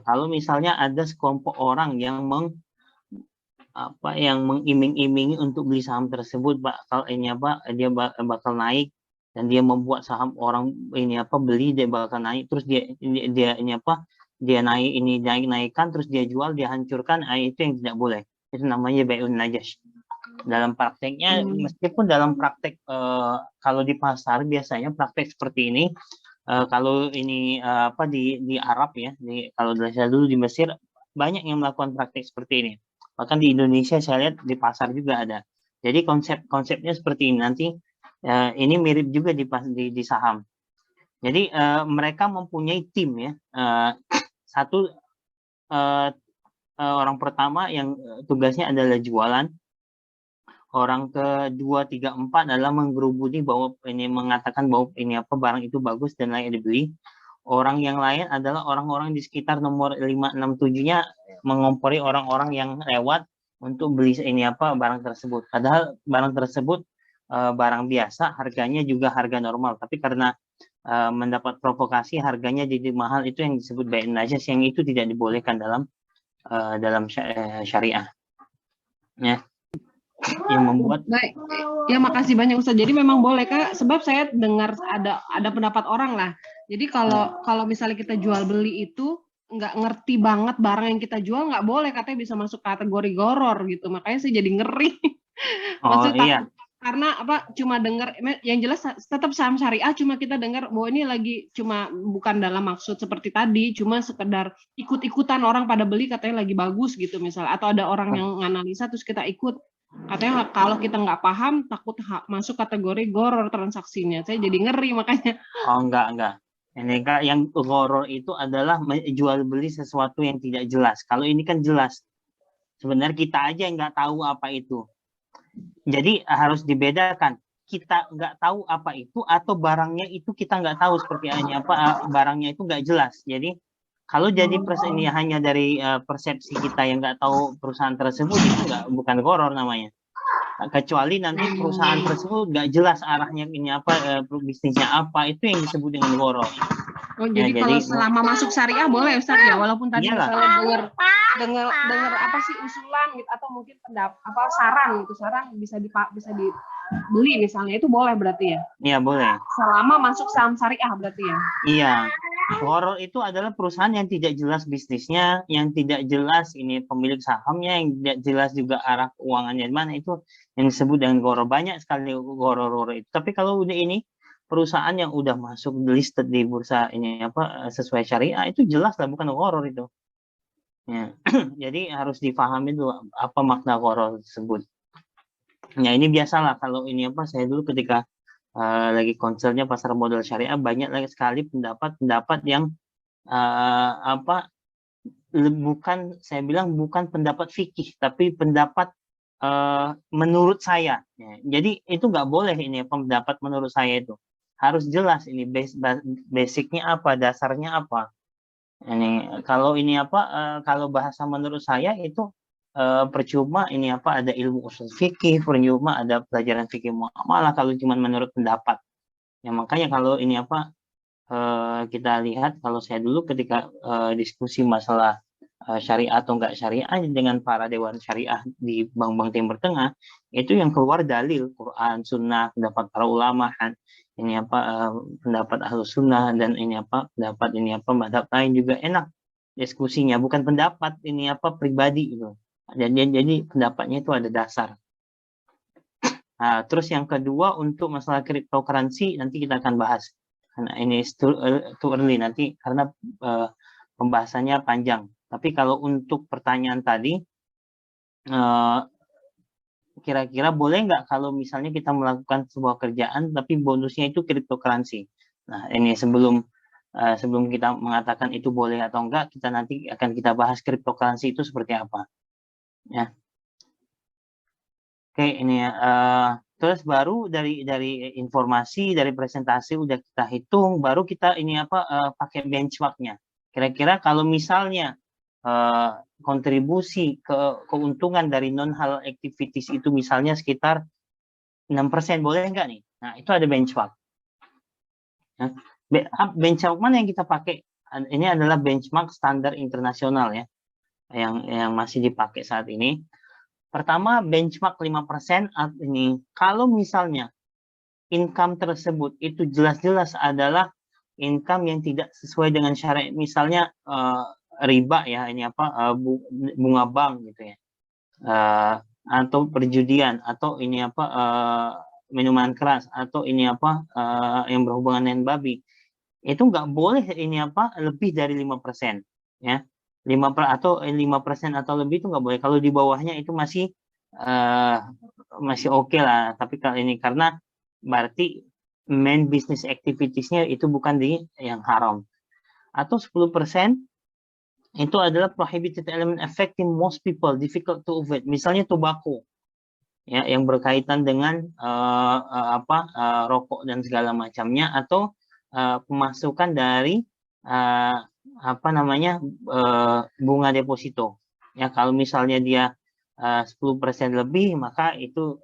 Kalau misalnya ada sekelompok orang yang mengiming-imingi untuk beli saham tersebut, bakal dia bakal naik, dan dia membuat saham orang beli, dia bakal naik, terus dia naikkan, terus dia jual, dia hancurkan, itu yang tidak boleh. Itu namanya bai'un najas. Dalam prakteknya, meskipun dalam praktek kalau di pasar biasanya praktek seperti ini, kalau ini di Arab ya, kalau saya dulu di Mesir banyak yang melakukan praktek seperti ini. Bahkan di Indonesia saya lihat di pasar juga ada. Jadi konsepnya seperti ini. Nanti ini mirip juga di saham. Jadi mereka mempunyai tim ya. Satu orang pertama yang tugasnya adalah jualan. Orang kedua, tiga, empat adalah menggerubuni bahwa mengatakan bahwa barang itu bagus dan layak dibeli. Orang yang lain adalah orang-orang di sekitar nomor 5, 6, 7-nya mengompori orang-orang yang lewat untuk beli barang tersebut. Padahal barang tersebut barang biasa, harganya juga harga normal. Tapi karena mendapat provokasi, harganya jadi mahal, itu yang disebut bai'un najas, yang itu tidak dibolehkan dalam syariah. Ya. Yang membuat baik ya, makasih banyak Ustaz. Jadi memang boleh Kak, sebab saya dengar ada pendapat orang lah. Jadi kalau misalnya kita jual beli itu nggak ngerti banget barang yang kita jual, nggak boleh, katanya bisa masuk kategori goror gitu. Makanya saya jadi ngeri. Maksudnya iya. Karena cuma dengar, yang jelas tetap saham syariah, cuma kita dengar bahwa ini lagi cuma bukan dalam maksud seperti tadi, cuma sekedar ikut-ikutan orang pada beli, katanya lagi bagus gitu misalnya, atau ada orang yang nganalisa terus kita ikut. Katanya kalau kita nggak paham, takut masuk kategori goror transaksinya. Saya jadi ngeri makanya. Enggak. Ini Kak, yang goror itu adalah jual beli sesuatu yang tidak jelas. Kalau ini kan jelas. Sebenarnya kita aja yang nggak tahu apa itu. Jadi harus dibedakan. Kita nggak tahu apa itu, atau barangnya itu kita nggak tahu seperti barangnya itu nggak jelas. Jadi kalau jadi ini hanya dari persepsi kita yang nggak tahu perusahaan tersebut, itu bukan goror namanya. Kecuali nanti perusahaan tersebut nggak jelas arahnya bisnisnya apa, itu yang disebut dengan goror. Jadi kalau selama masuk syariah boleh Ustaz ya, walaupun tadi misalnya dengar usulan gitu, atau mungkin saran bisa dibeli misalnya, itu boleh berarti ya? Iya boleh. Selama masuk saham syariah berarti ya? Iya. Goror itu adalah perusahaan yang tidak jelas bisnisnya, yang tidak jelas pemilik sahamnya, yang tidak jelas juga arah keuangannya di mana, itu yang disebut dengan goror. Banyak sekali goror itu. Tapi kalau udah perusahaan yang udah masuk listed di bursa sesuai syariah, itu jelas lah, bukan goror itu. Ya. Jadi harus difahami dulu apa makna goror tersebut. Ya ini biasalah kalau saya dulu ketika lagi konselnya pasar modal syariah, banyak lagi sekali pendapat yang saya bilang bukan pendapat fikih, tapi pendapat menurut saya. Ya, jadi itu nggak boleh pendapat menurut saya itu. Harus jelas basicnya apa, dasarnya apa. Kalau kalau bahasa menurut saya itu percuma ada ilmu usul fikih, percuma ada pelajaran fikih muamalah kalau cuma menurut pendapat. Ya makanya kalau kita lihat, kalau saya dulu ketika diskusi masalah syariah atau enggak syariah dengan para dewan syariah di bank-bank Timur Tengah, itu yang keluar dalil Quran, Sunnah, pendapat para ulama, pendapat Ahlus Sunnah, dan pendapat mazhab lain juga enak diskusinya, bukan pendapat pribadi itu. Jadi pendapatnya itu ada dasar. Nah, terus yang kedua untuk masalah cryptocurrency nanti kita akan bahas. Karena ini too early nanti, karena pembahasannya panjang. Tapi kalau untuk pertanyaan tadi, kira-kira boleh nggak kalau misalnya kita melakukan sebuah kerjaan tapi bonusnya itu cryptocurrency? Nah, ini sebelum sebelum kita mengatakan itu boleh atau enggak, kita nanti akan kita bahas cryptocurrency itu seperti apa. Ya. Oke, ini ya. Terus baru dari informasi, dari presentasi udah kita hitung, baru kita ini pakai benchmarknya. Kira-kira kalau misalnya kontribusi keuntungan dari non-halal activities itu misalnya sekitar 6%, boleh enggak nih? Nah, itu ada benchmark. Nah, benchmark mana yang kita pakai? Ini adalah benchmark standar internasional ya, yang masih dipakai saat ini. Pertama, benchmark 5% ini. Kalau misalnya income tersebut itu jelas-jelas adalah income yang tidak sesuai dengan syariat, misalnya riba ya, ini bunga bank gitu ya, atau perjudian, atau ini minuman keras, atau ini yang berhubungan dengan babi, itu nggak boleh ini lebih dari 5% ya. 5% atau lebih itu nggak boleh. Kalau di bawahnya itu masih oke lah, tapi kalau ini karena berarti main business activities-nya itu bukan di yang haram. Atau 10% itu adalah prohibited element affecting most people, difficult to avoid. Misalnya tobacco ya, yang berkaitan dengan rokok dan segala macamnya, atau pemasukan dari bunga deposito ya. Kalau misalnya dia 10% lebih, maka itu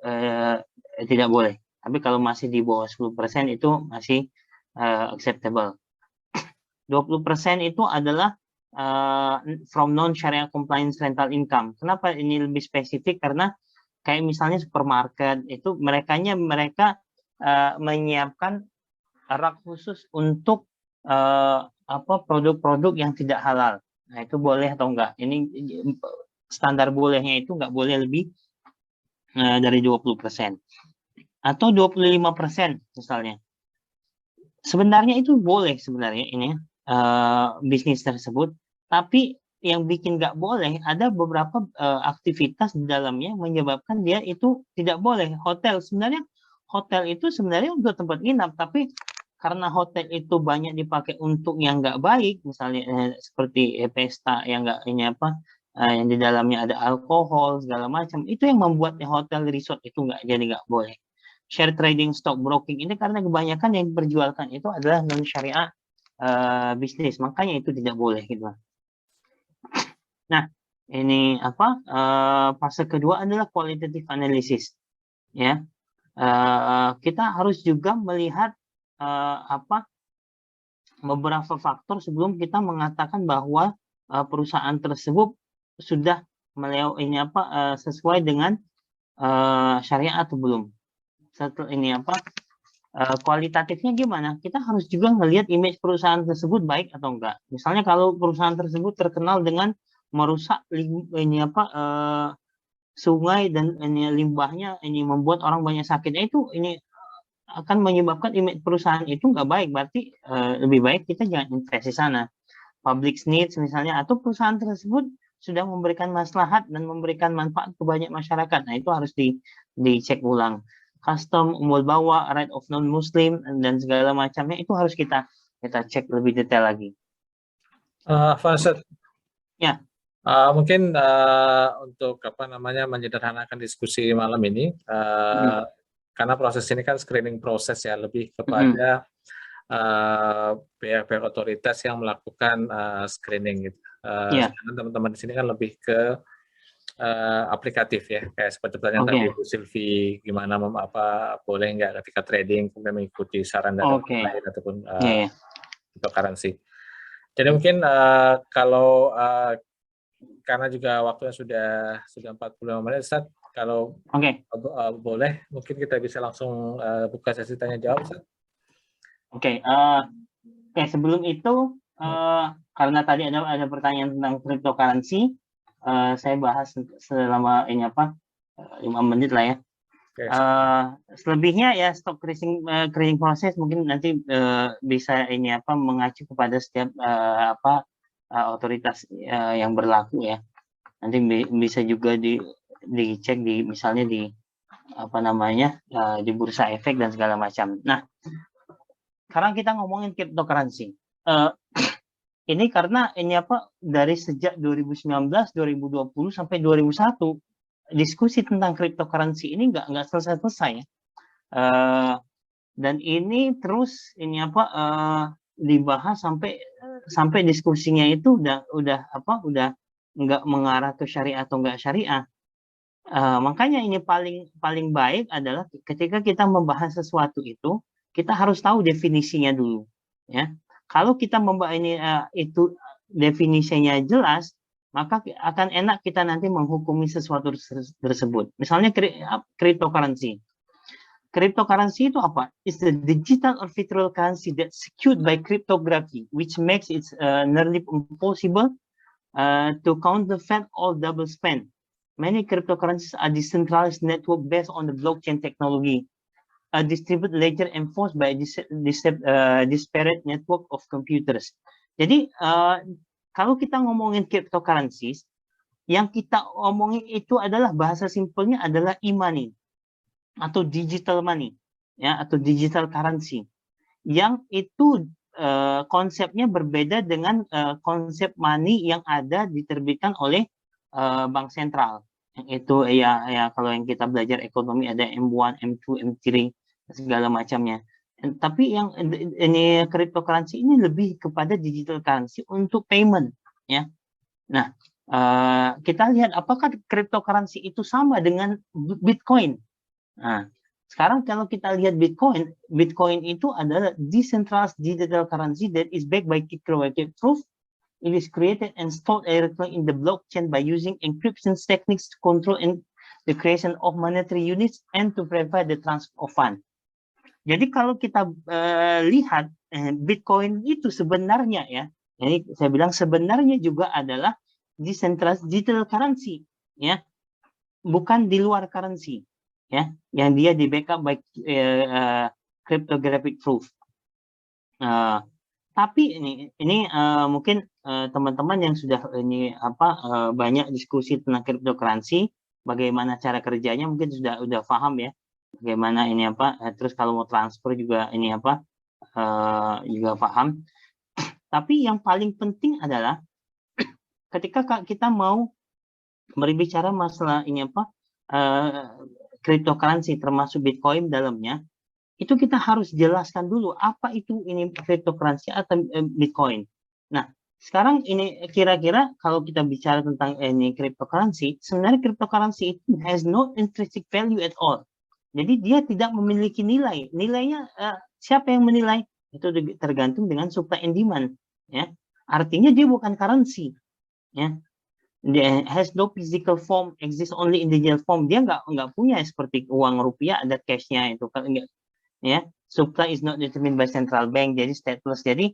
tidak boleh. Tapi kalau masih di bawah 10% itu masih acceptable. 20% itu adalah from non-syariah compliance rental income. Kenapa ini lebih spesifik? Karena kayak misalnya supermarket itu mereka menyiapkan rak khusus untuk produk-produk yang tidak halal. Nah, itu boleh atau enggak? Ini standar bolehnya itu enggak boleh lebih dari 20%. Atau 25% misalnya. Sebenarnya itu boleh sebenarnya ini bisnis tersebut, tapi yang bikin nggak boleh ada beberapa aktivitas di dalamnya menyebabkan dia itu tidak boleh. Hotel itu sebenarnya untuk tempat nginap, tapi karena hotel itu banyak dipakai untuk yang nggak baik, misalnya seperti pesta yang nggak yang di dalamnya ada alkohol segala macam, itu yang membuat hotel resort itu nggak boleh. Share trading, stock broking ini karena kebanyakan yang diperjualkan itu adalah non syariah bisnis, makanya itu tidak boleh gitu. Nah, ini fase kedua adalah qualitative analysis ya. Kita harus juga melihat beberapa faktor sebelum kita mengatakan bahwa perusahaan tersebut sudah sesuai dengan syariah atau belum. Setelah ini kualitatifnya gimana? Kita harus juga melihat image perusahaan tersebut baik atau enggak. Misalnya kalau perusahaan tersebut terkenal dengan merusak sungai dan limbahnya ini membuat orang banyak sakit, itu ini akan menyebabkan image perusahaan itu nggak baik. Berarti lebih baik kita jangan investasi sana. Public needs misalnya, atau perusahaan tersebut sudah memberikan maslahat dan memberikan manfaat ke banyak masyarakat. Nah, itu harus dicek ulang. Custom, umul bawa, right of non-muslim, dan segala macamnya itu harus kita cek lebih detail lagi. Fansad, ya. Mungkin untuk menyederhanakan diskusi malam ini, karena proses ini kan screening proses ya, lebih kepada pihak-pihak otoritas yang melakukan screening gitu. Teman-teman di sini kan lebih ke aplikatif ya, kayak seperti pertanyaan tadi Bu Silvi, gimana boleh nggak ketika trading kemudian mengikuti saran dari orang lain ataupun cryptocurrency. Jadi mungkin kalau karena juga waktunya sudah 45 menit, Ustaz, kalau boleh mungkin kita bisa langsung buka sesi tanya jawab, Ustaz. Sebelum itu karena tadi ada pertanyaan tentang cryptocurrency, saya bahas selama 5 menit lah ya. Selebihnya ya stock creating proses mungkin nanti bisa mengacu kepada setiap otoritas yang berlaku ya. Nanti bisa juga dicek misalnya di di bursa efek dan segala macam. Nah, sekarang kita ngomongin cryptocurrency. ini karena ini apa dari sejak 2019, 2020 sampai 2001 diskusi tentang cryptocurrency ini nggak selesai-selesai ya. Dan ini terus ini apa dibahas sampai diskusinya itu udah nggak mengarah ke syariah atau nggak syariah. Makanya ini paling baik adalah ketika kita membahas sesuatu itu kita harus tahu definisinya dulu ya. Kalau kita membahas ini itu definisinya jelas, maka akan enak kita nanti menghukumi sesuatu tersebut. Misalnya cryptocurrency. Cryptocurrency itu apa? It's the digital or virtual currency that's secured by cryptography, which makes it nearly impossible to counterfeit or double spend. Many cryptocurrencies are decentralized network based on the blockchain technology, a distributed ledger enforced by a disparate network of computers. Jadi kalau kita ngomongin cryptocurrencies, yang kita omongin itu adalah bahasa simpelnya adalah e-money atau digital money, ya, atau digital currency, yang itu konsepnya berbeda dengan konsep money yang ada diterbitkan oleh bank sentral. Yang itu ya kalau yang kita belajar ekonomi ada M1, M2, M3 segala macamnya. Tapi yang ini cryptocurrency ini lebih kepada digital currency untuk payment, ya. Nah, kita lihat apakah cryptocurrency itu sama dengan Bitcoin. Nah, sekarang kalau kita lihat Bitcoin itu adalah decentralized digital currency that is backed by cryptographic proof. It is created and stored directly in the blockchain by using encryption techniques to control the creation of monetary units and to provide the transfer of fund. Jadi kalau kita lihat Bitcoin itu sebenarnya ya, ini saya bilang sebenarnya juga adalah decentralized digital currency, ya, bukan di luar currency. Ya, yang dia di backup by cryptographic proof. Tapi ini mungkin teman-teman yang sudah banyak diskusi tentang cryptocurrency, bagaimana cara kerjanya mungkin sudah paham ya, bagaimana ini terus kalau mau transfer juga ini juga paham. Tapi yang paling penting adalah ketika kita mau berbicara masalah ini cryptocurrency termasuk Bitcoin dalamnya, itu kita harus jelaskan dulu apa itu ini cryptocurrency atau Bitcoin. Nah, sekarang ini kira-kira kalau kita bicara tentang ini cryptocurrency, sebenarnya cryptocurrency itu has no intrinsic value at all. Jadi dia tidak memiliki nilai. Nilainya siapa yang menilai? Itu tergantung dengan supply and demand, ya. Artinya dia bukan currency, ya. Dia has no physical form, exists only in digital form. Dia nggak punya seperti uang rupiah ada cashnya itu kan enggak, ya. Supply is not determined by central bank, jadi stateless. Jadi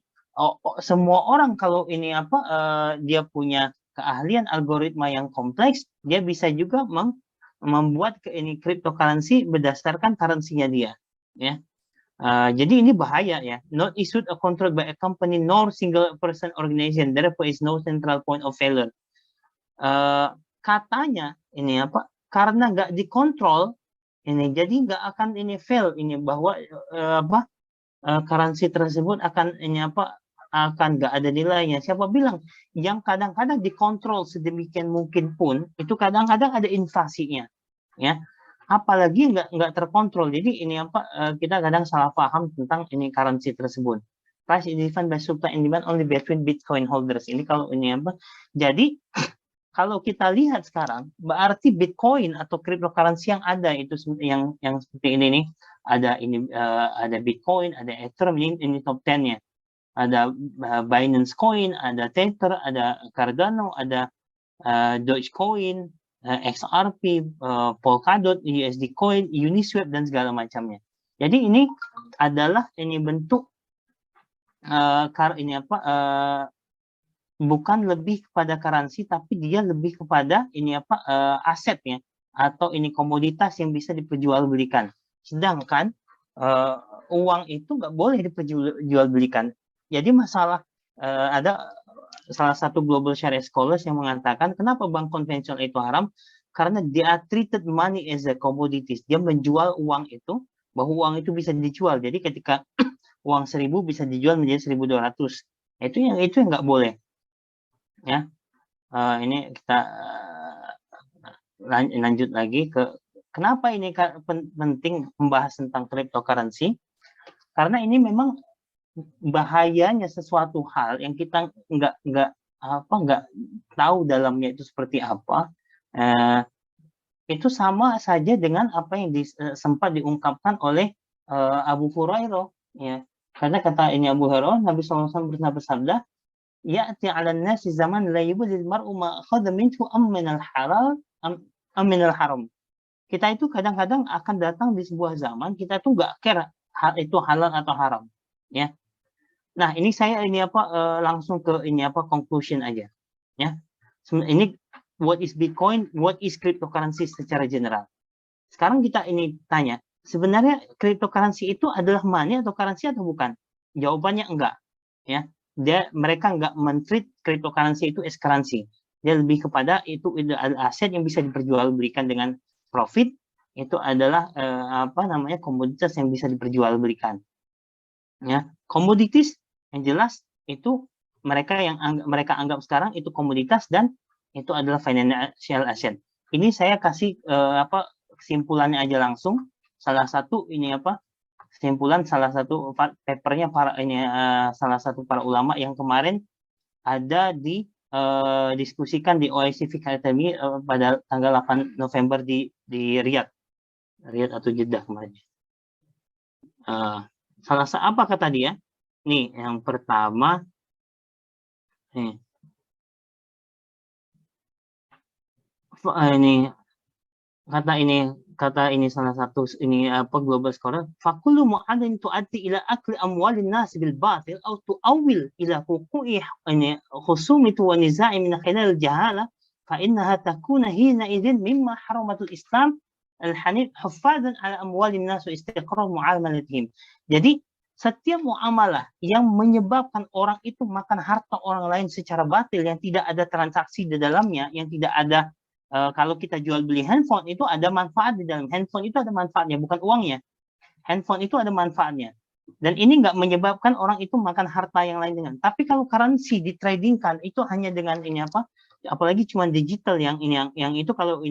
semua orang kalau ini dia punya keahlian algoritma yang kompleks, dia bisa juga membuat ini cryptocurrency berdasarkan currency-nya dia, ya. Jadi ini bahaya ya. Not issued or controlled by a company nor single person organization. Therefore is no central point of failure. Katanya ini karena nggak dikontrol ini, jadi nggak akan ini fail ini bahwa currency tersebut akan ini akan nggak ada nilainya. Siapa bilang? Yang kadang-kadang dikontrol sedemikian mungkin pun itu kadang-kadang ada inflasinya, ya. Apalagi nggak terkontrol. Jadi ini kita kadang salah paham tentang ini currency tersebut. Price is defined by supply and demand only between Bitcoin holders. Ini kalau ini jadi kalau kita lihat sekarang, berarti Bitcoin atau cryptocurrency yang ada itu yang seperti ini nih, ada Bitcoin, ada Ethereum, ini top 10-nya. Ada Binance Coin, ada Tether, ada Cardano, ada Dogecoin, XRP, Polkadot, USD Coin, Uniswap dan segala macamnya. Jadi ini adalah bentuk bukan lebih kepada currency, tapi dia lebih kepada asetnya atau ini komoditas yang bisa diperjualbelikan. Sedangkan uang itu nggak boleh diperjualbelikan. Jadi masalah ada salah satu global share scholars yang mengatakan kenapa bank konvensional itu haram? Karena dia treated money as a commodities. Dia menjual uang itu, bahwa uang itu bisa dijual. Jadi ketika uang 1.000 bisa dijual menjadi 1.200. Itu yang nggak boleh. Ya, ini kita lanjut lagi ke kenapa ini penting membahas tentang cryptocurrency? Karena ini memang bahayanya sesuatu hal yang kita nggak tahu dalamnya itu seperti apa. Itu sama saja dengan apa yang sempat diungkapkan oleh Abu Hurairah, ya. Karena kata ini Abu Hurairah, Nabi SAW pernah bersabda, ya'ti 'alan nasi zaman la yubdil mar'u ma akhadha minhu am minal halal am minal haram. Kita itu kadang-kadang akan datang di sebuah zaman kita tuh nggak care itu halal atau haram, ya. Nah, ini saya langsung ke conclusion aja, ya. Ini what is Bitcoin, what is cryptocurrency secara general. Sekarang kita ini tanya, sebenarnya cryptocurrency itu adalah money atau currency atau bukan? Jawabannya enggak, ya. Mereka enggak men-treat cryptocurrency itu as currency. Dia lebih kepada itu adalah aset yang bisa diperjualbelikan dengan profit. Itu adalah komoditas yang bisa diperjualbelikan. Ya, komoditas yang jelas itu mereka anggap sekarang itu komoditas dan itu adalah financial asset. Ini saya kasih kesimpulannya aja langsung. Salah satu kesimpulan salah satu papernya salah satu para ulama yang kemarin ada diskusikan di OIC Fiqh Academy pada tanggal 8 November di Riyadh atau Jeddah kemarin. Apa kata dia? Nih, yang pertama, nih. Kata ini salah satu global scholar, fakullu mu'adin tu'addi ila akli amwalin nas bil batil atau tu'awil ila huquqi khusumi wa niza'i min khilal jahala fa innaha takuna hina idzin mimma haramatul Islam al-hanif huffadan ala amwalin nas wa istiqrar mu'amalatihim. Jadi setiap muamalah yang menyebabkan orang itu makan harta orang lain secara batil yang tidak ada transaksi di dalamnya, yang tidak ada kalau kita jual beli handphone itu ada manfaat di dalam handphone, itu ada manfaatnya, bukan uangnya. Handphone itu ada manfaatnya. Dan ini nggak menyebabkan orang itu makan harta yang lain dengan. Tapi kalau currency ditradingkan itu hanya dengan apalagi cuma digital yang itu kalau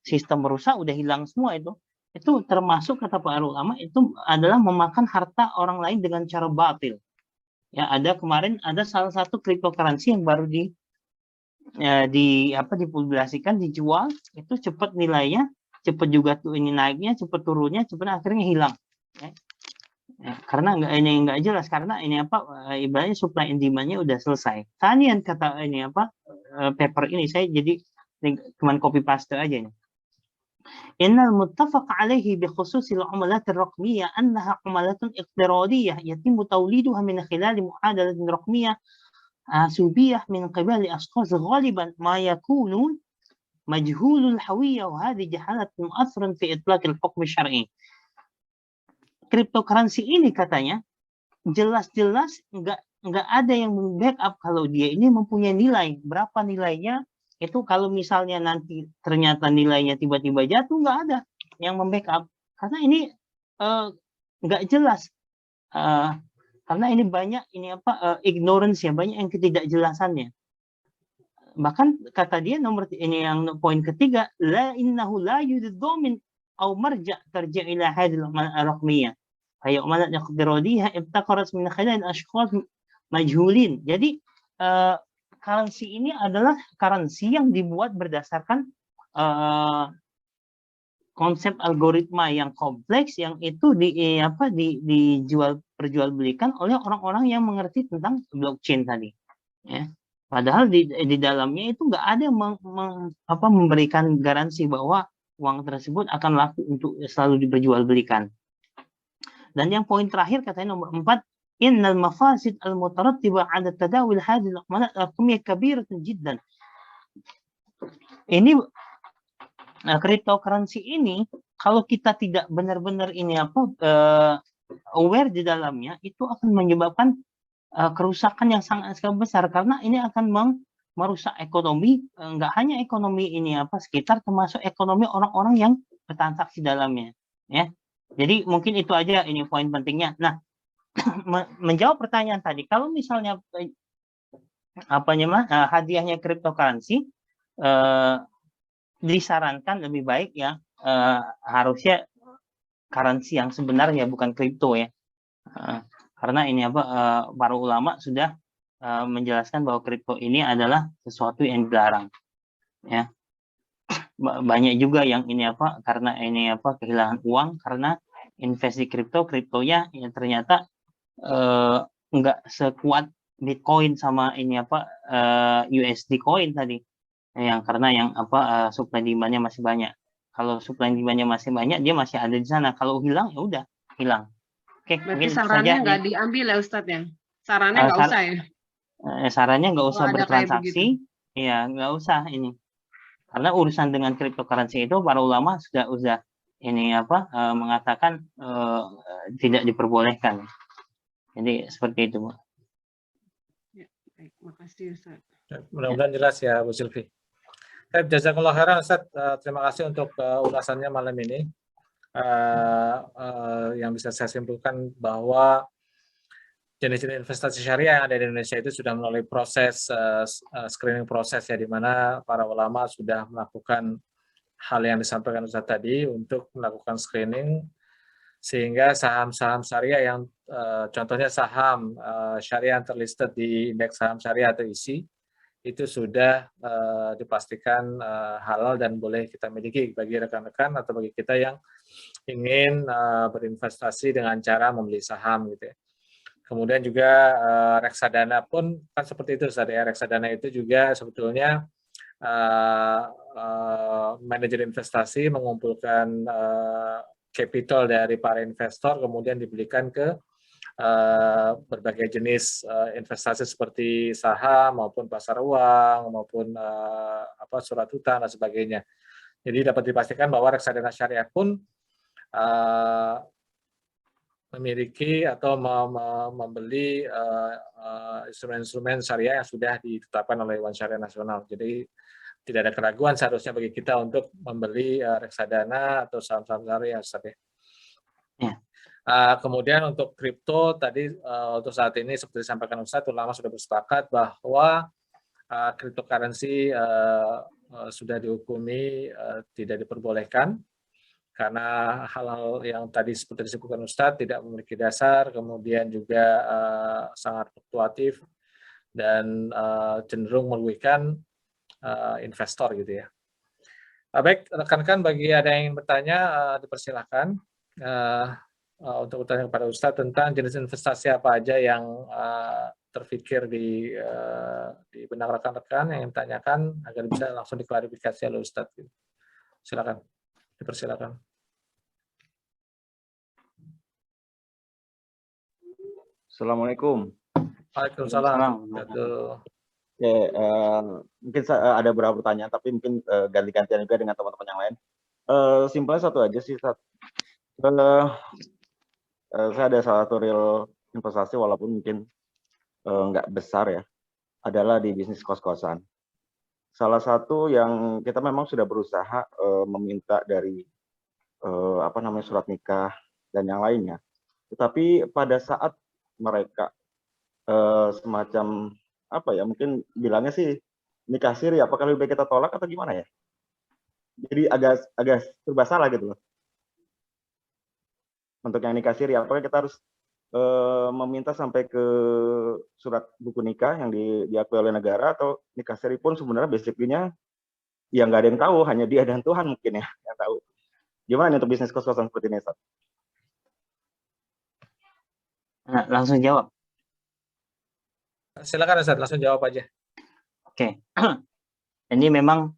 sistem merusak udah hilang semua itu. Itu termasuk kata para ulama itu adalah memakan harta orang lain dengan cara batil. Ya, kemarin ada salah satu cryptocurrency yang baru dipublikasikan, dijual, itu cepat nilainya, cepat juga tuh ini naiknya, cepat turunnya, cepat akhirnya hilang. Ya, karena nggak jelas, karena ibaratnya supply and demand-nya udah selesai. Tanian kata paper ini saya jadi cuma copy paste aja nih. Innal muttafaq alaihi bi khususil umalat ar-raqmiyah annaha umalatun iqtiradiyah yatimu tawliduha min khilal mu'adalatin raqmiyah سوبية من قبل أشخاص غالبا ما يكونون مجهول الهوية وهذه جهالة مؤثرة في إطلاق الحكم الشرعي. Cryptocurrency ini katanya jelas-jelas nggak ada yang membackup kalau dia ini mempunyai nilai. Berapa nilainya? Itu kalau misalnya nanti ternyata nilainya tiba-tiba jatuh, nggak ada yang membackup. Karena ini nggak jelas. Karena ini banyak ignorance ya, banyak yang ketidakjelasannya. Bahkan kata dia yang poin ketiga, la innahu la yujid dhamin aw marja' tarji' ila hadhihi al-raqmiyah. Ay umalat iqtiradiyah ibtaqarat min khilal ashkhas majhulin. Jadi currency ini adalah currency yang dibuat berdasarkan konsep algoritma yang kompleks yang itu diperjualbelikan oleh orang-orang yang mengerti tentang blockchain tadi, ya. Padahal di dalamnya itu nggak ada yang memberikan garansi bahwa uang tersebut akan laku untuk selalu diperjualbelikan. Dan yang poin terakhir katanya nomor 4, innal mafasid al-mutarattiba 'ala tadawul hadhihi al-umalat ar-raqmiyah kabiratun jiddan. Ini cryptocurrency ini kalau kita tidak benar-benar aware di dalamnya, itu akan menyebabkan kerusakan yang sangat besar, karena ini akan merusak ekonomi, nggak hanya ekonomi sekitar, termasuk ekonomi orang-orang yang bertransaksi dalamnya, ya. Jadi mungkin itu aja ini poin pentingnya. Nah, menjawab pertanyaan tadi, kalau misalnya hadiahnya cryptocurrency, disarankan lebih baik ya harusnya currency yang sebenarnya bukan kripto ya. Karena ini para ulama sudah menjelaskan bahwa kripto ini adalah sesuatu yang dilarang ya. Banyak juga yang karena kehilangan uang karena invest di kriptonya ya ternyata nggak sekuat Bitcoin sama USD coin tadi yang karena supply demand-nya masih banyak. Kalau supply demand-nya masih banyak, dia masih ada di sana. Kalau hilang ya udah hilang. Oke, berarti sarannya nggak diambil ya Ustadz ya? Sarannya nggak usah ya? Sarannya nggak usah bertransaksi, ya nggak usah ini. Karena urusan dengan cryptocurrency itu para ulama sudah mengatakan tidak diperbolehkan. Jadi seperti itu, Bu. Ya, baik, makasih Ustaz. Mudah-mudahan jelas ya Bu Sylvie. Jazakallah khairan Ustaz, terima kasih untuk ulasannya malam ini. Yang bisa saya simpulkan bahwa jenis-jenis investasi syariah yang ada di Indonesia itu sudah melalui proses screening proses ya, di mana para ulama sudah melakukan hal yang disampaikan Ustaz tadi untuk melakukan screening sehingga saham-saham syariah yang contohnya saham syariah yang terlisted di indeks saham syariah atau ISI itu sudah dipastikan halal dan boleh kita miliki bagi rekan-rekan atau bagi kita yang ingin berinvestasi dengan cara membeli saham gitu ya. Kemudian juga reksadana pun kan seperti itu Ustaz ya. Reksadana itu juga sebetulnya manajer investasi mengumpulkan capital dari para investor kemudian dibelikan ke berbagai jenis investasi seperti saham maupun pasar uang maupun surat hutang dan sebagainya. Jadi dapat dipastikan bahwa reksadana syariah pun memiliki atau membeli instrumen-instrumen syariah yang sudah ditetapkan oleh Dewan Syariah Nasional. Jadi tidak ada keraguan seharusnya bagi kita untuk membeli reksadana atau saham-saham syariah. Ya. Kemudian untuk kripto tadi untuk saat ini seperti disampaikan Ustadz, ulama sudah bersepakat bahwa cryptocurrency sudah dihukumi tidak diperbolehkan karena hal-hal yang tadi seperti disebutkan Ustadz tidak memiliki dasar, kemudian juga sangat fluktuatif dan cenderung merugikan investor gitu ya. Baik, rekan-rekan bagi ada yang ingin bertanya dipersilahkan untuk bertanya kepada Ustadz tentang jenis investasi apa aja yang terpikir di benak rekan-rekan yang ditanyakan agar bisa langsung diklarifikasi oleh Ustadz. Gitu. Silakan. Dipersilakan. Assalamualaikum. Waalaikumsalam. Oke, mungkin ada beberapa pertanyaan, tapi mungkin ganti-gantian juga dengan teman-teman yang lain. Simpelnya satu aja sih, saya ada salah satu real investasi walaupun mungkin nggak besar ya, adalah di bisnis kos-kosan. Salah satu yang kita memang sudah berusaha meminta dari surat nikah dan yang lainnya. Tetapi pada saat mereka semacam mungkin bilangnya sih nikah siri, apakah lebih baik kita tolak atau gimana ya? Jadi agak serba salah gitu loh. Untuk yang nikah siri, apakah kita harus meminta sampai ke surat buku nikah yang diakui oleh negara, atau nikah siri pun sebenarnya basically-nya ya nggak ada yang tahu, hanya dia dan Tuhan mungkin ya yang tahu. Gimana nih untuk bisnis kos-kosan seperti ini, Ustaz? Nah, langsung jawab. Silakan Ustaz, langsung jawab aja. Oke. Ini memang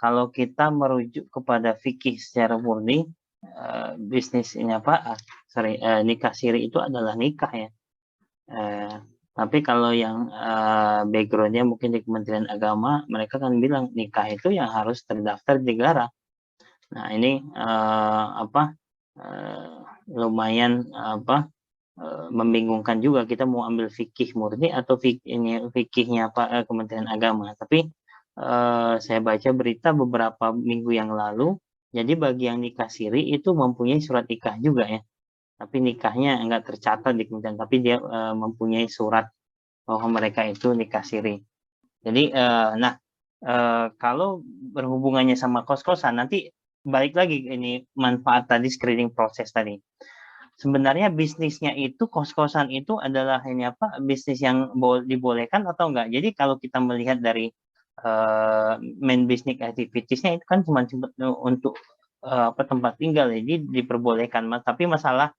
kalau kita merujuk kepada fikih secara murni, bisnis ini nikah siri itu adalah nikah ya. Tapi kalau yang backgroundnya mungkin di Kementerian Agama, mereka kan bilang nikah itu yang harus terdaftar di negara. Nah ini lumayan membingungkan juga, kita mau ambil fikih murni atau fikihnya Kementerian Agama. Tapi saya baca berita beberapa minggu yang lalu, jadi bagi yang nikah siri itu mempunyai surat nikah juga ya. tapi nikahnya enggak tercatat di kemudian, tapi dia mempunyai surat bahwa mereka itu nikah siri. Jadi kalau berhubungannya sama kos-kosan, nanti balik lagi ini manfaat tadi screening proses tadi. Sebenarnya bisnisnya itu kos-kosan itu adalah ini apa bisnis yang dibolehkan atau enggak. Jadi kalau kita melihat dari main business activities-nya itu kan cuma untuk tempat tinggal, jadi diperbolehkan, Mas. Tapi masalah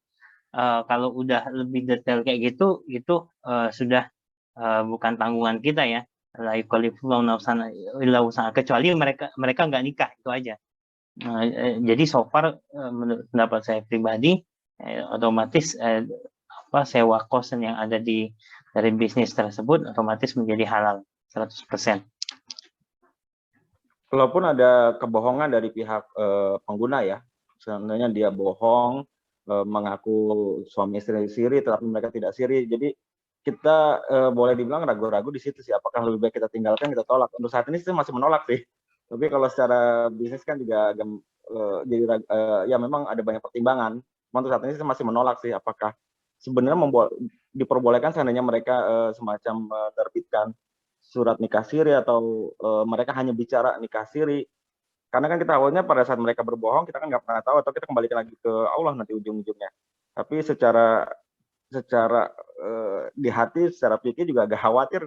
kalau udah lebih detail kayak gitu sudah bukan tanggungan kita ya. La yukallifu nafsan illa wus'aha, kecuali mereka nggak nikah, itu aja. Jadi so far menurut pendapat saya pribadi otomatis sewa kosan yang ada dari bisnis tersebut otomatis menjadi halal 100%. Kalaupun ada kebohongan dari pihak pengguna ya, sebenarnya dia bohong, mengaku suami istri siri, tetapi mereka tidak siri. Jadi kita boleh dibilang ragu-ragu di situ sih, apakah lebih baik kita tinggalkan, kita tolak. Untuk saat ini sih masih menolak sih. Tapi kalau secara bisnis kan juga jadi ya memang ada banyak pertimbangan. Untuk saat ini sih masih menolak sih, apakah sebenarnya diperbolehkan seandainya mereka semacam menerbitkan surat nikah siri atau mereka hanya bicara nikah siri. Karena kan kita awalnya pada saat mereka berbohong, kita kan nggak pernah tahu, atau kita kembalikan lagi ke Allah nanti ujung-ujungnya. Tapi secara di hati, secara pikir juga agak khawatir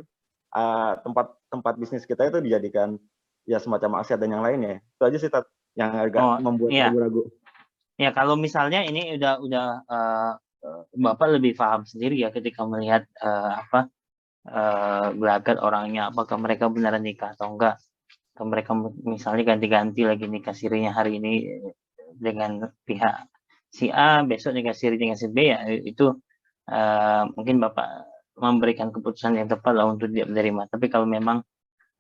tempat bisnis kita itu dijadikan ya semacam maksiat dan yang lainnya. Itu aja sih yang agak membuat ragu-ragu. Ya kalau misalnya ini udah Bapak lebih paham sendiri ya ketika melihat gelagat orangnya, apakah mereka beneran nikah atau enggak. Atau mereka misalnya ganti-ganti lagi nikah sirinya hari ini dengan pihak si A, besok nikah siri dengan si B, ya itu mungkin Bapak memberikan keputusan yang tepat lah untuk dia menerima. Tapi kalau memang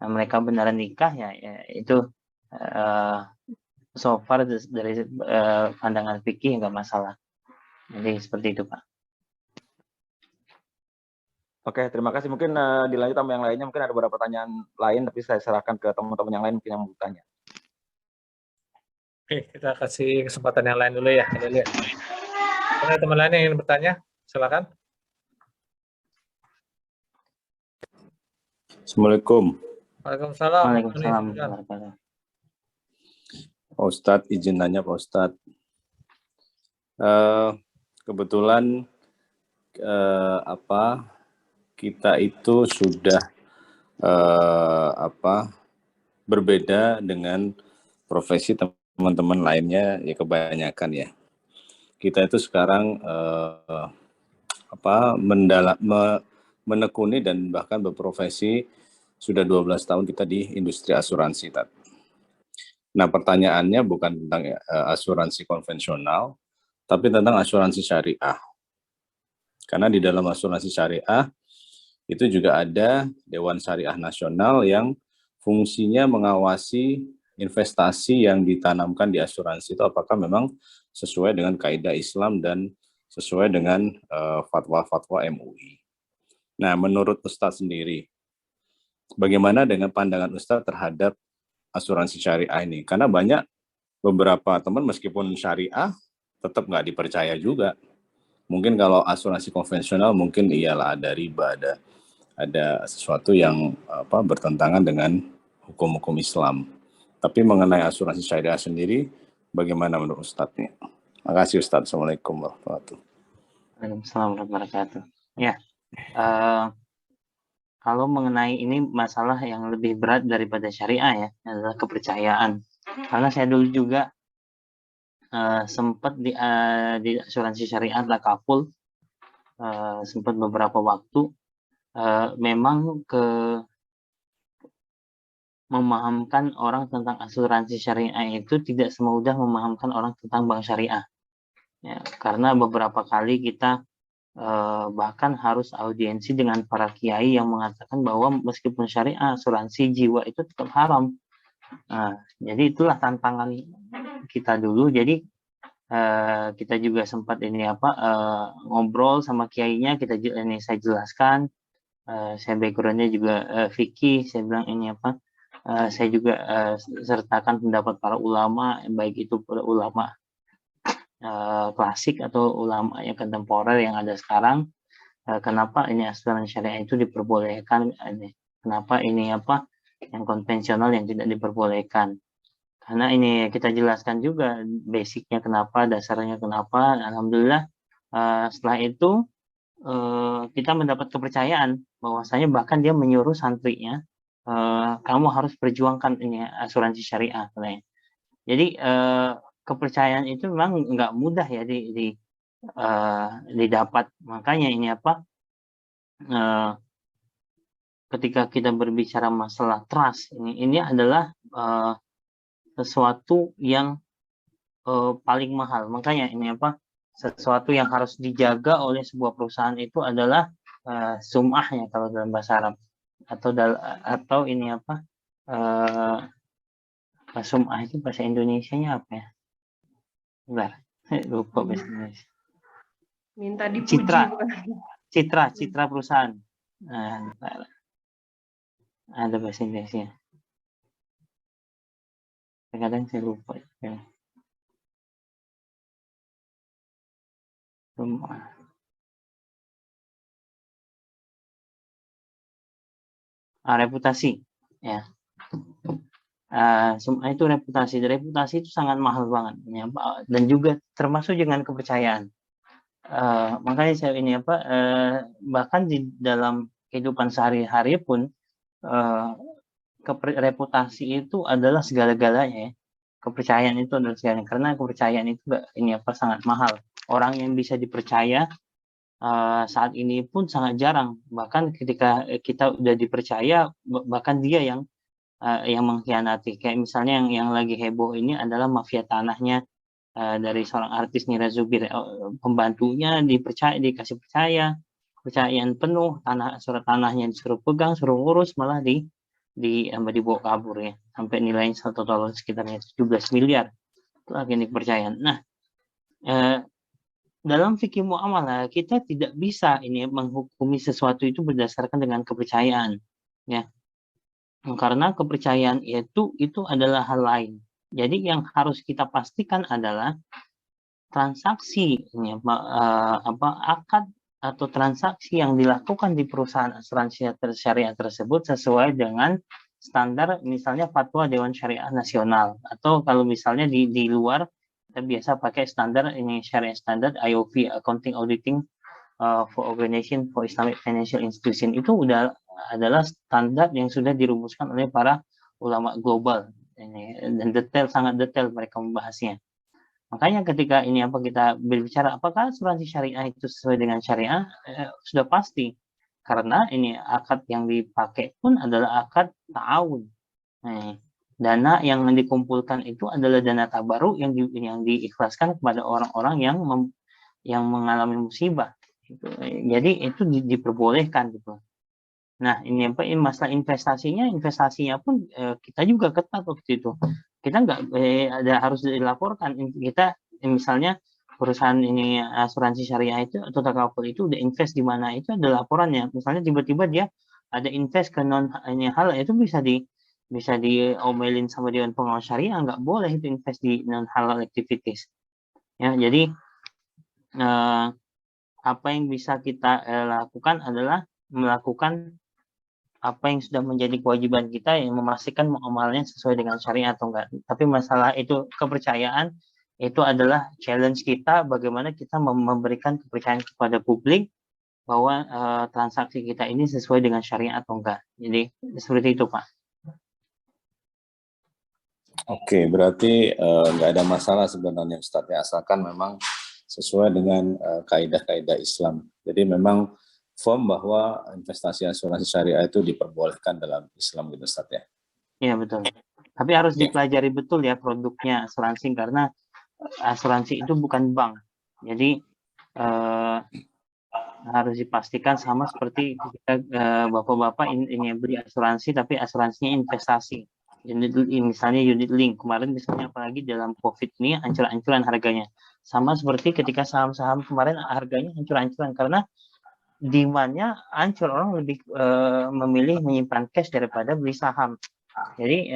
mereka beneran nikah ya itu so far dari pandangan fikih nggak masalah. Jadi seperti itu, Pak. Oke, terima kasih. Mungkin dilanjut sama yang lainnya. Mungkin ada beberapa pertanyaan lain, tapi saya serahkan ke teman-teman yang lain mungkin yang mau bertanya. Oke, kita kasih kesempatan yang lain dulu ya. Ada teman lain yang ingin bertanya? Silakan. Assalamualaikum. Waalaikumsalam. Waalaikumsalam. Pak Ustadz, izin nanya Pak Ustadz. Kebetulan kita itu sudah berbeda dengan profesi teman-teman lainnya ya, kebanyakan ya. Kita itu sekarang menekuni dan bahkan berprofesi sudah 12 tahun kita di industri asuransi. Nah, pertanyaannya bukan tentang asuransi konvensional, tapi tentang asuransi syariah. Karena di dalam asuransi syariah itu juga ada Dewan Syariah Nasional yang fungsinya mengawasi investasi yang ditanamkan di asuransi itu apakah memang sesuai dengan kaidah Islam dan sesuai dengan fatwa-fatwa MUI. Nah, menurut Ustadz sendiri, bagaimana dengan pandangan Ustadz terhadap asuransi syariah ini? Karena banyak beberapa teman meskipun syariah tetap nggak dipercaya juga. Mungkin kalau asuransi konvensional mungkin iyalah ada riba, ada sesuatu yang bertentangan dengan hukum-hukum Islam. Tapi mengenai asuransi syariah sendiri, bagaimana menurut Ustadz nih? Terima kasih Ustadz. Assalamualaikum warahmatullahi wabarakatuh. Waalaikumsalam warahmatullahi wabarakatuh. Ya, kalau mengenai ini masalah yang lebih berat daripada syariah ya, adalah kepercayaan. Karena saya dulu juga sempat di asuransi syariah takaful, sempat beberapa waktu, memang memahamkan orang tentang asuransi syariah itu tidak semudah memahamkan orang tentang bank syariah. Ya, karena beberapa kali kita bahkan harus audiensi dengan para kiai yang mengatakan bahwa meskipun syariah, asuransi jiwa itu tetap haram. Jadi itulah tantangan kita dulu. Jadi kita juga sempat ngobrol sama kiainya, saya jelaskan, saya backgroundnya juga fikih, saya bilang saya juga sertakan pendapat para ulama, baik itu para ulama klasik atau ulama yang kontemporer yang ada sekarang, kenapa ini asuransi syariah itu diperbolehkan, kenapa ini yang konvensional yang tidak diperbolehkan. Karena ini kita jelaskan juga basicnya kenapa, dasarnya kenapa. Alhamdulillah setelah itu kita mendapat kepercayaan bahwasanya bahkan dia menyuruh santrinya, kamu harus perjuangkan ini asuransi syariah. Jadi kepercayaan itu memang nggak mudah ya didapat. Makanya ini ketika kita berbicara masalah trust, ini adalah sesuatu yang paling mahal. Makanya ini sesuatu yang harus dijaga oleh sebuah perusahaan itu adalah sum'ahnya kalau dalam bahasa Arab, atau ini sum'ah itu bahasa Indonesianya apa ya? Bentar, lupa bahasa Indonesia. Minta dipuji. Citra perusahaan. Nah, ada bahasa Indonesia. Kadang saya lupa. Ya. Reputasi, ya. Sum'ah itu reputasi. Reputasi itu sangat mahal banget, ya, dan juga termasuk dengan kepercayaan. Makanya saya ini bahkan di dalam kehidupan sehari-hari pun reputasi itu adalah segala-galanya. Ya. Kepercayaan itu adalah segalanya, karena kepercayaan itu sangat mahal. Orang yang bisa dipercaya saat ini pun sangat jarang. Bahkan ketika kita udah dipercaya, bahkan dia yang mengkhianati. Kayak misalnya yang lagi heboh ini adalah mafia tanahnya dari seorang artis Nira Zubir. Pembantunya dikasih kepercayaan penuh, surat tanahnya disuruh pegang, suruh ngurus, malah dibawa kabur ya, sampai nilainya total sekitarnya 17 miliar. Itu agen kepercayaan. Nah, dalam fikih muamalah kita tidak bisa ini menghukumi sesuatu itu berdasarkan dengan kepercayaan, ya. Karena kepercayaan itu adalah hal lain. Jadi yang harus kita pastikan adalah transaksi akad atau transaksi yang dilakukan di perusahaan asuransi syariah tersebut sesuai dengan standar, misalnya fatwa Dewan Syariah Nasional, atau kalau misalnya di luar kita biasa pakai standar ini syariah standar IOV, Accounting Auditing for Organization for Islamic Financial Institution. Itu adalah standar yang sudah dirumuskan oleh para ulama global ini, dan sangat detail mereka membahasnya. Makanya ketika ini kita berbicara apakah asuransi syariah itu sesuai dengan syariah, sudah pasti, karena ini akad yang dipakai pun adalah akad ta'awun. Dana yang dikumpulkan itu adalah dana tabaruk yang diikhlaskan kepada orang-orang yang mengalami musibah. Jadi itu diperbolehkan gitu. Nah, ini masalah investasinya pun kita juga ketat waktu itu. Kita nggak harus dilaporkan. Kita misalnya perusahaan ini asuransi syariah itu atau takaful itu udah invest di mana, itu ada laporannya. Misalnya tiba-tiba dia ada invest ke non ini hal, itu bisa diomelin sama Dewan Pengawas Syariah, nggak boleh itu invest di non halal activities. Ya, jadi apa yang bisa kita lakukan adalah melakukan apa yang sudah menjadi kewajiban kita, yang memastikan muamalahnya sesuai dengan syariat atau enggak. Tapi masalah itu kepercayaan itu adalah challenge kita, bagaimana kita memberikan kepercayaan kepada publik bahwa transaksi kita ini sesuai dengan syariat atau enggak. Jadi seperti itu, Pak. Oke, berarti nggak ada masalah sebenarnya Ustadz, ya, asalkan memang sesuai dengan kaidah-kaidah Islam. Jadi memang firm bahwa investasi asuransi syariah itu diperbolehkan dalam Islam gitu Ustadz, ya. Iya, betul. Tapi harus dipelajari betul ya produknya asuransi, karena asuransi itu bukan bank. Jadi harus dipastikan sama seperti kita bapak-bapak ini beli asuransi tapi asuransinya investasi. Misalnya unit link kemarin, misalnya apalagi dalam COVID ini ancur-ancuran harganya. Sama seperti ketika saham-saham kemarin harganya ancur-ancuran karena demand-nya hancur, orang lebih memilih menyimpan cash daripada beli saham. Jadi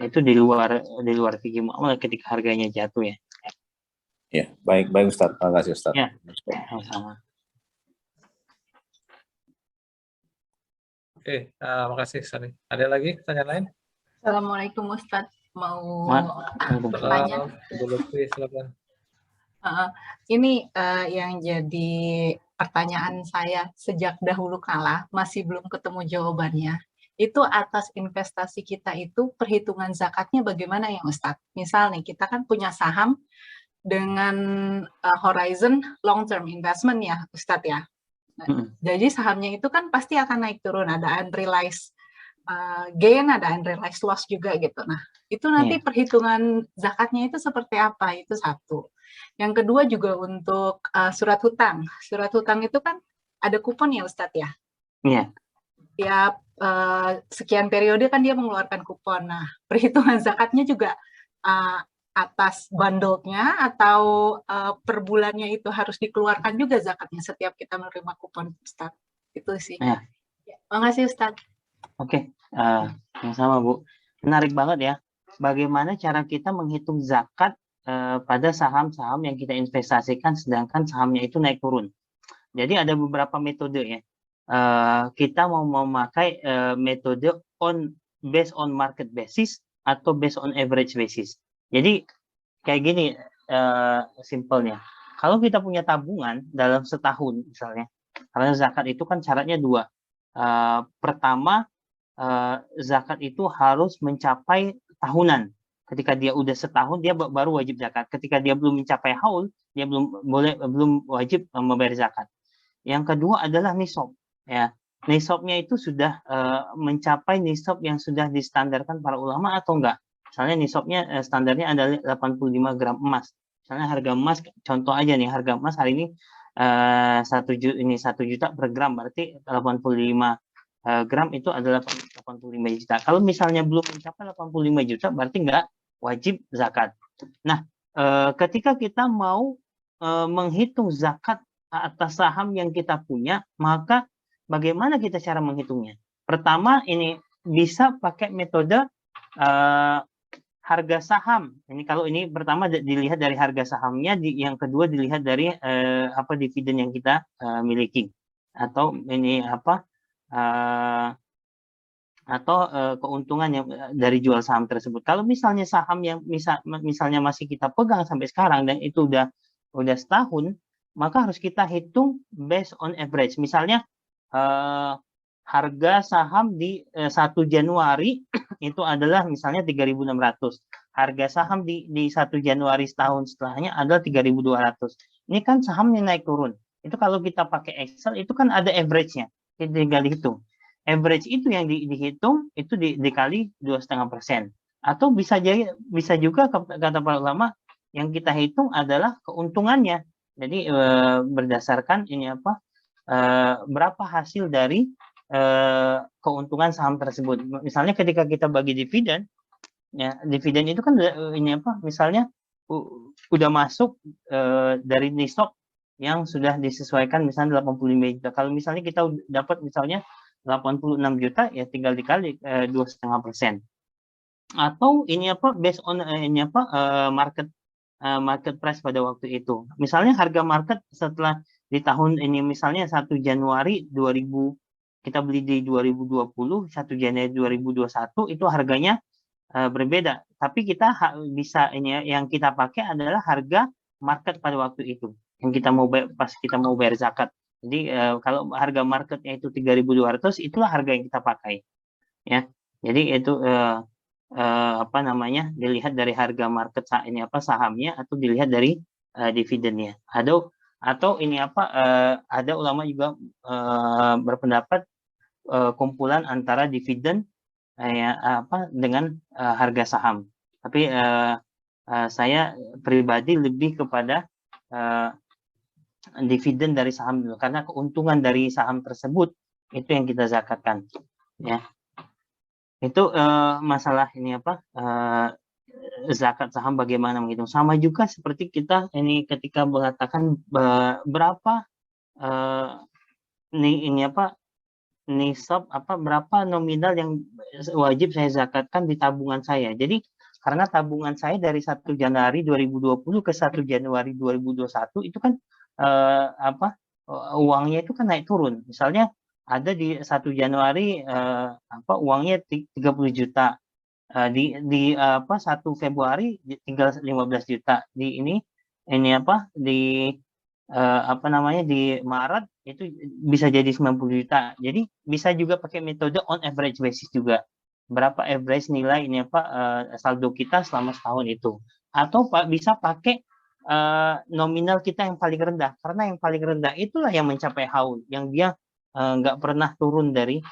itu di luar fikih muamalah ketika harganya jatuh ya. Ya, baik Ustadz. Terima kasih Ustadz. Ya, sama-sama. Oke, makasih Sani. Ada lagi pertanyaan lain? Assalamualaikum Ustadz, mau Waalaikumsalam. tanya. Bu Lutfi, silakan. Ini yang jadi pertanyaan saya sejak dahulu kala, masih belum ketemu jawabannya. Itu atas investasi kita itu perhitungan zakatnya bagaimana ya Ustadz? Misal nih, kita kan punya saham dengan horizon long term investment ya Ustadz ya. Jadi sahamnya itu kan pasti akan naik turun, ada unrealized gain, ada unrealized loss juga gitu. Nah, itu nanti perhitungan zakatnya itu seperti apa? Itu satu. Yang kedua juga untuk surat hutang. Surat hutang itu kan ada kupon ya Ustadz ya? Iya. Tiap sekian periode kan dia mengeluarkan kupon. Nah, perhitungan zakatnya juga atas bundle-nya atau per bulannya itu harus dikeluarkan juga zakatnya setiap kita menerima kupon Ustadz. Itu sih. Ya, makasih Ustadz. Oke, yang sama Bu. Menarik banget ya. Bagaimana cara kita menghitung zakat pada saham-saham yang kita investasikan sedangkan sahamnya itu naik turun. Jadi ada beberapa metode ya. Kita mau memakai metode based on market basis atau based on average basis. Jadi kayak gini simpelnya. Kalau kita punya tabungan dalam setahun misalnya, karena zakat itu kan syaratnya dua. Pertama, zakat itu harus mencapai tahunan. Ketika dia udah setahun dia baru wajib zakat. Ketika dia belum mencapai haul, dia belum wajib membayar zakat. Yang kedua adalah nisab. Ya, nisabnya itu sudah mencapai nisab yang sudah distandarkan para ulama atau enggak. Misalnya nisabnya standarnya adalah 85 gram emas. Misalnya harga emas, contoh aja nih, harga emas hari ini 1 juta per gram, berarti 85 gram itu adalah 85 juta. Kalau misalnya belum mencapai 85 juta, berarti enggak wajib zakat. Nah, ketika kita mau menghitung zakat atas saham yang kita punya, maka bagaimana kita cara menghitungnya? Pertama, ini bisa pakai metode harga saham. Ini kalau ini pertama dilihat dari harga sahamnya, yang kedua dilihat dari dividen yang kita miliki, atau ini keuntungan yang dari jual saham tersebut. Kalau misalnya saham yang misalnya masih kita pegang sampai sekarang dan itu udah setahun, maka harus kita hitung based on average. Misalnya harga saham di 1 Januari itu adalah misalnya 3.600. Harga saham di 1 Januari setahun setelahnya adalah 3.200. Ini kan sahamnya naik turun. Itu kalau kita pakai Excel itu kan ada average-nya. Kita tinggal dihitung. Average itu yang dihitung itu dikali 2,5%. Atau bisa juga kata para ulama yang kita hitung adalah keuntungannya. Jadi berdasarkan ini berapa hasil dari keuntungan saham tersebut. Misalnya ketika kita bagi dividen, ya dividen itu kan misalnya udah masuk dari nisab yang sudah disesuaikan misalnya 85 juta. Kalau misalnya kita dapat misalnya 86 juta, ya tinggal dikali 2,5%. Atau ini based on market price pada waktu itu. Misalnya harga market setelah di tahun ini misalnya 1 Januari 2000 kita beli di 2020, 1 Januari 2021 itu harganya berbeda. Tapi kita bisa yang kita pakai adalah harga market pada waktu itu. Yang kita mau pas kita mau bayar zakat. Jadi kalau harga marketnya itu 3.200, itulah harga yang kita pakai. Ya. Jadi itu dilihat dari harga market sahamnya atau dilihat dari dividennya. Atau ini ada ulama juga berpendapat kumpulan antara dividen dengan harga saham. Tapi saya pribadi lebih kepada dividen dari saham dulu, karena keuntungan dari saham tersebut itu yang kita zakatkan. Ya, itu masalah ini zakat saham bagaimana menghitung. Sama juga seperti kita ini ketika mengatakan berapa nisab berapa nominal yang wajib saya zakatkan di tabungan saya. Jadi karena tabungan saya dari 1 Januari 2020 ke 1 Januari 2021 itu kan uangnya itu kan naik turun. Misalnya ada di 1 Januari uangnya 30 juta. Di 1 Februari tinggal 15 juta. Di Maret itu bisa jadi 90 juta. Jadi bisa juga pakai metode on average basis juga. Berapa average nilai saldo kita selama setahun itu. Atau bisa pakai nominal kita yang paling rendah, karena yang paling rendah itulah yang mencapai haul, yang dia nggak pernah turun dari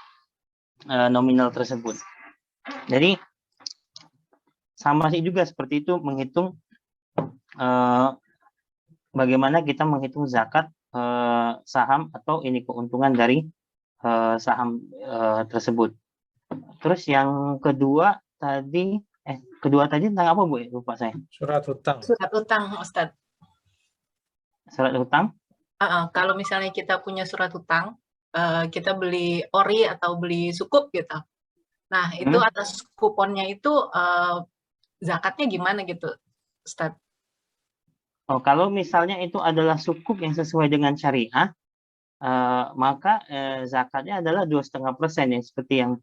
nominal tersebut. Jadi sama sih juga seperti itu menghitung bagaimana kita menghitung zakat saham atau ini keuntungan dari saham tersebut. Terus yang kedua tadi tentang apa, Bu? Lupa saya. Surat hutang. Surat utang, Ustadz. Surat hutang? Kalau misalnya kita punya surat hutang, kita beli ori atau beli sukup gitu. Nah, itu atas kuponnya itu zakatnya gimana gitu, Ustadz? Oh, kalau misalnya itu adalah sukup yang sesuai dengan syariah, maka zakatnya adalah 2,5% yang seperti yang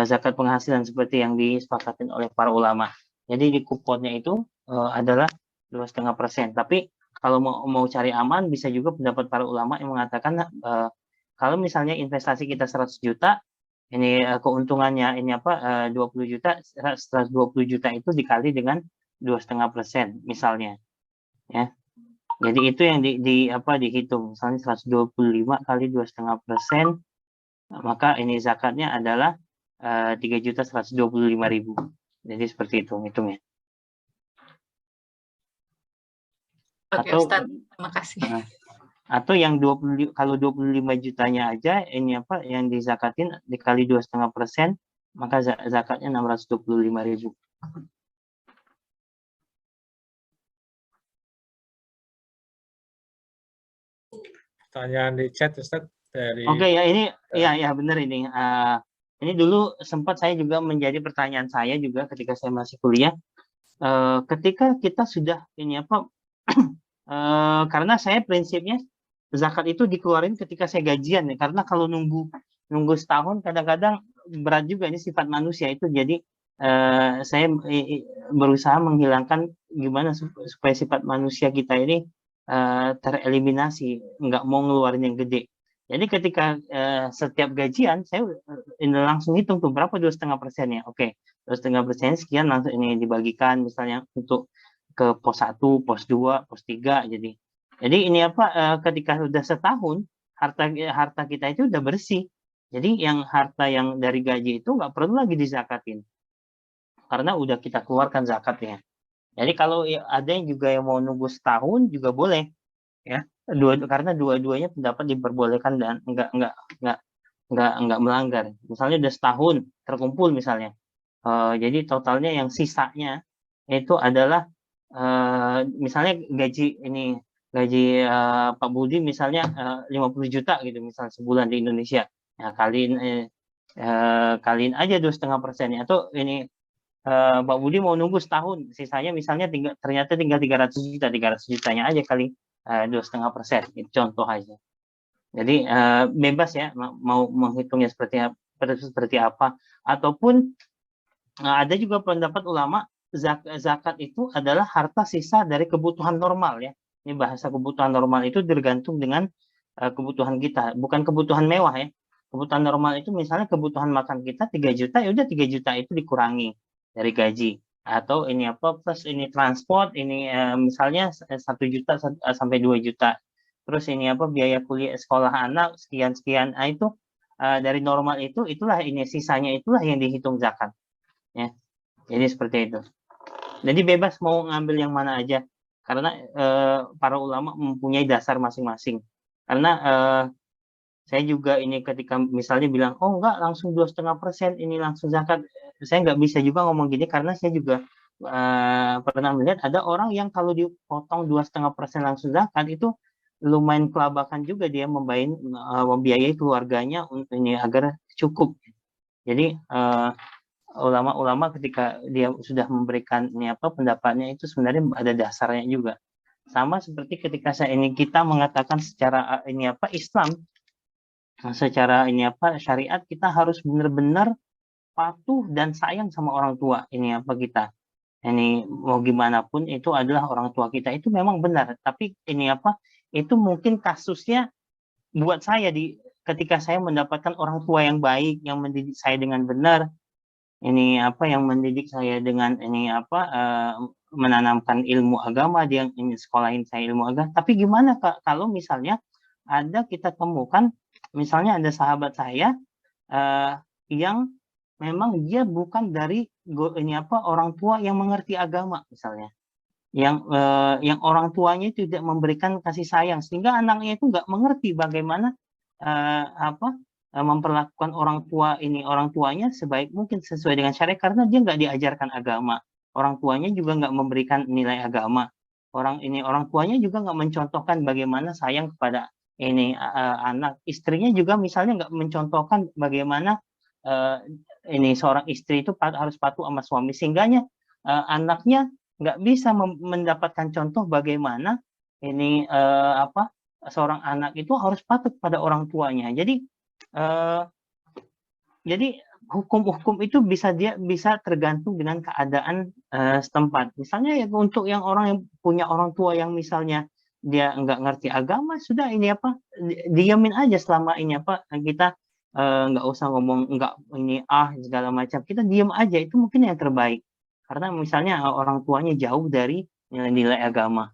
zakat penghasilan seperti yang disepakati oleh para ulama. Jadi di kuponnya itu adalah 2,5%. Tapi kalau mau cari aman, bisa juga pendapat para ulama yang mengatakan kalau misalnya investasi kita 100 juta, ini keuntungannya 20 juta, 120 juta itu dikali dengan 2,5% misalnya, ya. Jadi itu yang dihitung, misalnya 125 kali 2,5%, maka ini zakatnya adalah 3.125.000. Jadi seperti itu hitungnya. Oke, Ustadz, terima kasih. Atau yang kalau 25 jutanya aja ini yang dizakatin dikali 2,5%, maka zakatnya 625.000. Pertanyaan di chat, Ustadz, dari... Oke, ya ini ya benar ini. Ini dulu sempat saya juga menjadi pertanyaan saya juga ketika saya masih kuliah. Ketika kita sudah karena saya prinsipnya zakat itu dikeluarin ketika saya gajian ya. Karena kalau nunggu setahun kadang-kadang berat juga, ini sifat manusia itu. Jadi saya berusaha menghilangkan gimana supaya sifat manusia kita ini tereliminasi, nggak mau ngeluarin yang gede. Jadi ketika setiap gajian saya langsung hitung tuh berapa 2,5%-nya. Oke, 2,5% sekian, langsung ini dibagikan misalnya untuk ke pos 1, pos 2, pos 3. Jadi ini ketika sudah setahun harta kita itu udah bersih. Jadi yang harta yang dari gaji itu nggak perlu lagi dizakatin karena udah kita keluarkan zakatnya. Jadi kalau ada yang juga yang mau nunggu setahun juga boleh, ya. Karena dua-duanya pendapat diperbolehkan dan nggak melanggar. Misalnya udah setahun terkumpul misalnya, jadi totalnya yang sisanya itu adalah misalnya gaji Pak Budi misalnya 50 juta gitu misalnya sebulan di Indonesia. Nah, kaliin aja 2,5%-nya. Atau ini Pak Budi mau nunggu setahun, sisanya misalnya ternyata tinggal 300 juta, 300 jutanya aja kali 2,5%, itu contoh aja. Jadi bebas ya mau menghitungnya seperti apa. Ataupun ada juga pendapat ulama zakat itu adalah harta sisa dari kebutuhan normal ya. Ini bahasa kebutuhan normal itu tergantung dengan kebutuhan kita, bukan kebutuhan mewah ya. Kebutuhan normal itu misalnya kebutuhan makan kita 3 juta, ya udah 3 juta itu dikurangi dari gaji. Atau ini plus ini transport ini misalnya 1 juta sampai 2 juta. Terus ini biaya kuliah sekolah anak sekian, itu dari normal itulah ini sisanya itulah yang dihitung zakat. Ya. Jadi seperti itu. Jadi bebas mau ngambil yang mana aja karena para ulama mempunyai dasar masing-masing. Karena saya juga ini ketika misalnya bilang, oh enggak langsung 2,5% ini langsung zakat, saya nggak bisa juga ngomong gini karena saya juga pernah melihat ada orang yang kalau dipotong 2,5% langsung zakat itu lumayan kelabakan juga dia membiayai keluarganya untuk ini agar cukup. Jadi ulama-ulama ketika dia sudah memberikan pendapatnya itu sebenarnya ada dasarnya juga. Sama seperti ketika kita mengatakan secara Islam, secara syariat, kita harus benar-benar patuh dan sayang sama orang tua kita. Ini mau gimana pun itu adalah orang tua kita, itu memang benar. Tapi itu mungkin kasusnya buat saya ketika saya mendapatkan orang tua yang baik, yang mendidik saya dengan benar, yang mendidik saya dengan menanamkan ilmu agama, dia sekolahin saya ilmu agama. Tapi gimana kalau misalnya kita temukan misalnya ada sahabat saya yang memang dia bukan dari orang tua yang mengerti agama misalnya, yang orang tuanya tidak memberikan kasih sayang sehingga anaknya itu nggak mengerti bagaimana memperlakukan orang tuanya sebaik mungkin sesuai dengan syariat, karena dia nggak diajarkan agama. Orang tuanya juga nggak memberikan nilai agama. Orang tuanya juga nggak mencontohkan bagaimana sayang kepada anak. Istrinya juga misalnya nggak mencontohkan bagaimana seorang istri itu harus patuh sama suami, sehingganya anaknya nggak bisa mendapatkan contoh bagaimana seorang anak itu harus patuh pada orang tuanya. Jadi hukum-hukum itu bisa tergantung dengan keadaan setempat. Misalnya untuk yang orang yang punya orang tua yang misalnya dia nggak ngerti agama, sudah diamin aja selama kita nggak usah ngomong segala macam, kita diam aja, itu mungkin yang terbaik, karena misalnya orang tuanya jauh dari nilai-nilai agama,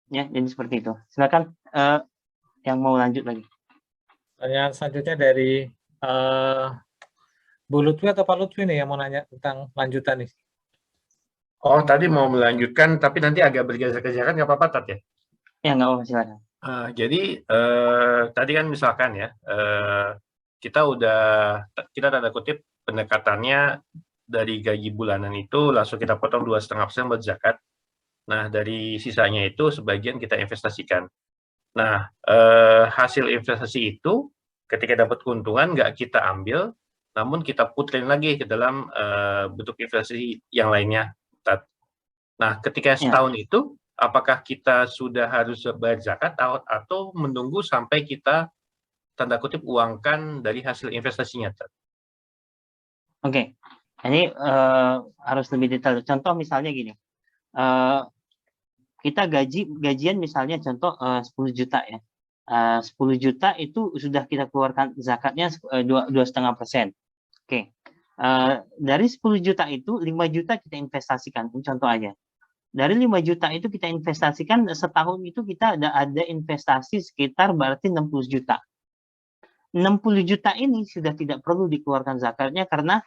ya. Jadi seperti itu. Silakan yang mau lanjut lagi. Pertanyaan selanjutnya dari Bu Lutfi atau Pak Lutfi nih yang mau nanya tentang lanjutan nih. Oh, tadi mau melanjutkan, tapi nanti agak bergeser-geser, kan nggak apa-apa, Tat, ya? Ya, nggak apa-apa, silakan. Jadi tadi kan misalkan ya, kita tanda kutip pendekatannya dari gaji bulanan itu langsung kita potong 2,5% buat zakat. Nah, dari sisanya itu sebagian kita investasikan. Nah, hasil investasi itu ketika dapat keuntungan nggak kita ambil, namun kita puterin lagi ke dalam bentuk investasi yang lainnya. Nah, ketika setahun itu, apakah kita sudah harus bayar zakat atau menunggu sampai kita tanda kutip uangkan dari hasil investasinya? Oke, ini harus lebih detail. Contoh misalnya gini, kita gajian misalnya contoh 10 juta ya. 10 juta itu sudah kita keluarkan zakatnya 2,5%. Oke. Dari 10 juta itu 5 juta kita investasikan, contoh aja. Dari 5 juta itu kita investasikan, setahun itu kita ada investasi sekitar berarti 60 juta. 60 juta ini sudah tidak perlu dikeluarkan zakatnya karena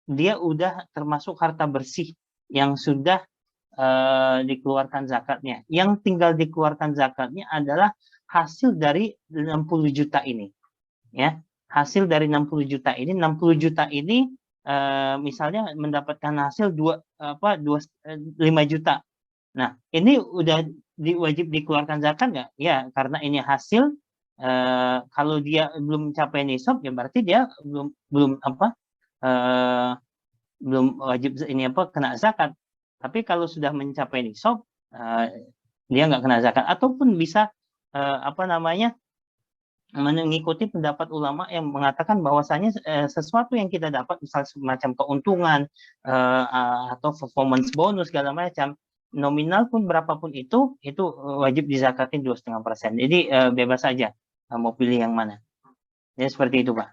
dia udah termasuk harta bersih yang sudah dikeluarkan zakatnya. Yang tinggal dikeluarkan zakatnya adalah hasil dari 60 juta ini. Ya, hasil dari 60 juta ini, 60 juta ini misalnya mendapatkan hasil 5 juta. Nah, ini udah wajib dikeluarkan zakat nggak? Ya, karena ini hasil. Kalau dia belum mencapai nisab, ya berarti dia belum wajib kena zakat. Tapi kalau sudah mencapai nisab, dia nggak kena zakat. Ataupun bisa mengikuti pendapat ulama yang mengatakan bahwasanya sesuatu yang kita dapat, misal semacam keuntungan atau performance bonus segala macam, nominal pun berapapun itu wajib dizakatin 2,5%. Jadi bebas saja mau pilih yang mana. Ya seperti itu, Pak.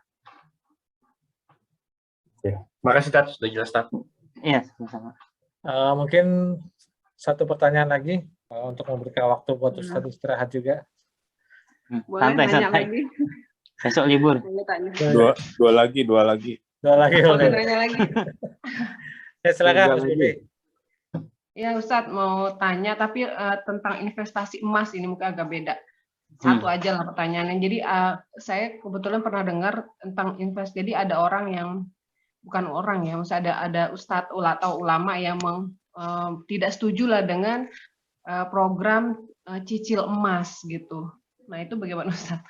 Ya. Makasih, Tat, sudah jelas, Tat. Iya, sama-sama. Mungkin satu pertanyaan lagi untuk memberikan waktu buat Ustadz istirahat juga. Boleh santai. Lagi. Besok libur. Dua lagi. Boleh nanya lagi. Ya, silakan, Mas Bibi. Ya, Ustadz mau tanya, tapi tentang investasi emas ini mungkin agak beda. Satu aja lah pertanyaannya. Jadi saya kebetulan pernah dengar tentang investasi. Jadi ada orang yang bukan orang ya, misalnya ada ustadz atau ulama yang tidak setuju lah dengan program cicil emas gitu. Nah, itu bagaimana, Ustadz?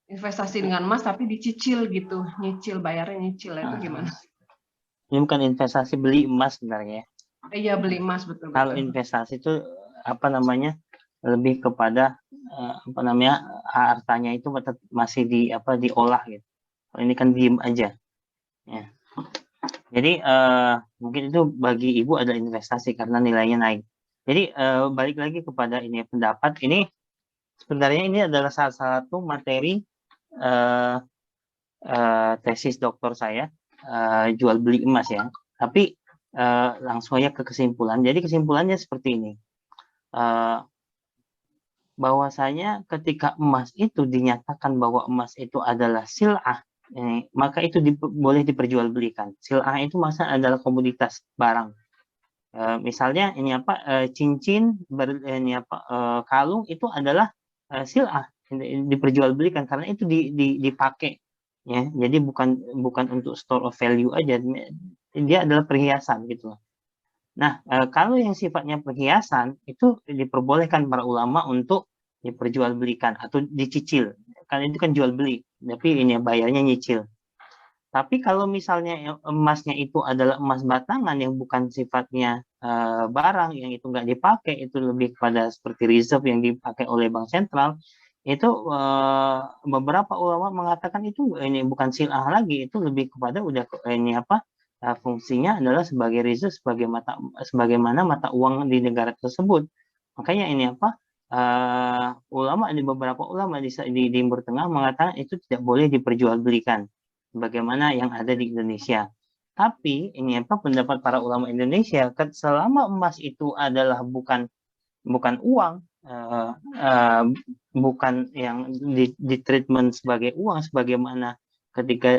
investasi dengan emas tapi dicicil gitu, nyicil, bayarnya nyicil, itu gimana? Ini bukan investasi beli emas sebenarnya. Iya, beli emas, betul. Kalau investasi itu apa namanya, lebih kepada apa namanya, hartanya itu masih diolah gitu. Kalau ini kan diem aja. Ya. Jadi mungkin itu bagi ibu adalah investasi karena nilainya naik. Jadi balik lagi kepada ini pendapat ini, sebenarnya ini adalah salah satu materi tesis doktor saya, jual beli emas ya. Tapi langsung aja ke kesimpulan. Jadi kesimpulannya seperti ini. Bahwasanya ketika emas itu dinyatakan bahwa emas itu adalah sil'ah, maka itu boleh diperjualbelikan. Sil'ah itu maksudnya adalah komoditas barang. Misalnya ini cincin, kalung itu adalah sil'ah, diperjualbelikan karena itu dipakai. Ya, jadi bukan untuk store of value aja, dia adalah perhiasan gitu. Nah, kalau yang sifatnya perhiasan itu diperbolehkan para ulama untuk diperjualbelikan atau dicicil. Kan itu kan jual beli, tapi ini bayarnya nyicil. Tapi kalau misalnya emasnya itu adalah emas batangan yang bukan sifatnya barang, yang itu nggak dipakai, itu lebih kepada seperti reserve yang dipakai oleh bank sentral, itu beberapa ulama mengatakan itu ini bukan sil'ah lagi, itu lebih kepada udah ini fungsinya adalah sebagai reserve, sebagaimana mata uang di negara tersebut. Makanya ini beberapa ulama di Timur Tengah mengatakan itu tidak boleh diperjualbelikan bagaimana yang ada di Indonesia. Tapi ini pendapat para ulama Indonesia, selama emas itu adalah bukan uang, bukan yang di treatment sebagai uang sebagaimana ketika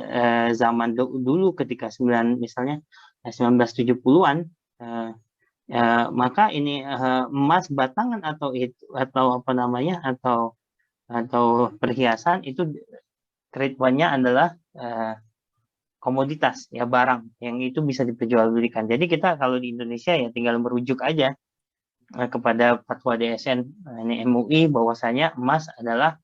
zaman dulu ketika misalnya 1970-an, maka ini emas batangan atau perhiasan itu treatmentnya adalah komoditas ya, barang yang itu bisa diperjualbelikan. Jadi kita kalau di Indonesia ya tinggal merujuk aja kepada fatwa DSN ini MUI bahwasanya emas adalah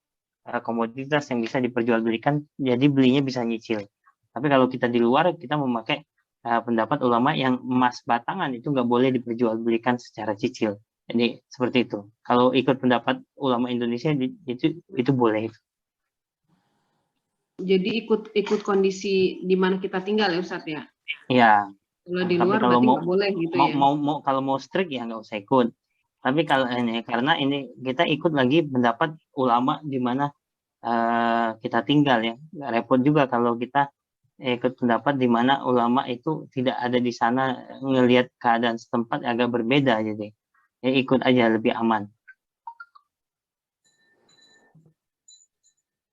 komoditas yang bisa diperjualbelikan, jadi belinya bisa nyicil. Tapi kalau kita di luar, kita memakai pendapat ulama yang emas batangan itu nggak boleh diperjualbelikan secara cicil. Jadi seperti itu. Kalau ikut pendapat ulama Indonesia itu boleh. Jadi ikut kondisi di mana kita tinggal ya Ustadz ya? Iya. Kalau di luar berarti nggak boleh gitu ya? Kalau mau strict ya nggak usah ikut. Tapi kalau karena ini kita ikut lagi pendapat ulama di mana kita tinggal ya, nggak repot juga kalau kita ikut pendapat di mana ulama itu tidak ada di sana, ngelihat keadaan setempat agak berbeda, jadi ya ikut aja lebih aman.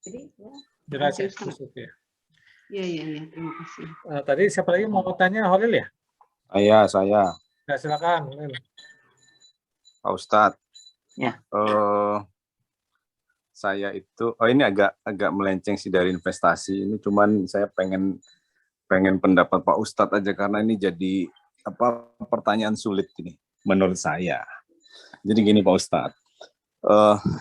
Jadi terima kasih. Iya, terima kasih. Tadi siapa lagi mau tanya, Holil ya? Saya. Ya, silakan. Pak Ustadz, ya. Saya itu, ini agak melenceng sih dari investasi. Ini cuman saya pengen pendapat Pak Ustadz aja karena ini jadi pertanyaan sulit ini menurut saya. Jadi gini Pak Ustadz,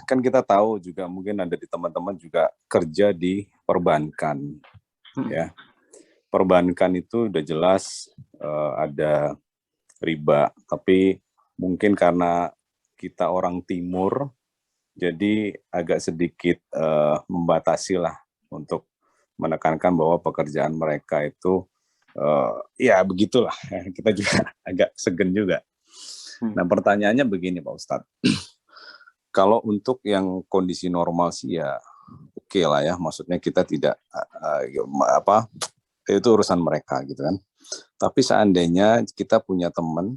kan kita tahu juga mungkin ada di teman-teman juga kerja di perbankan, ya. Perbankan itu udah jelas ada riba, tapi mungkin karena kita orang timur, jadi agak sedikit membatasi lah untuk menekankan bahwa pekerjaan mereka itu ya begitulah. Kita juga agak segan juga. Nah pertanyaannya begini Pak Ustadz, kalau untuk yang kondisi normal sih ya oke lah ya, maksudnya kita tidak itu urusan mereka gitu kan. Tapi seandainya kita punya teman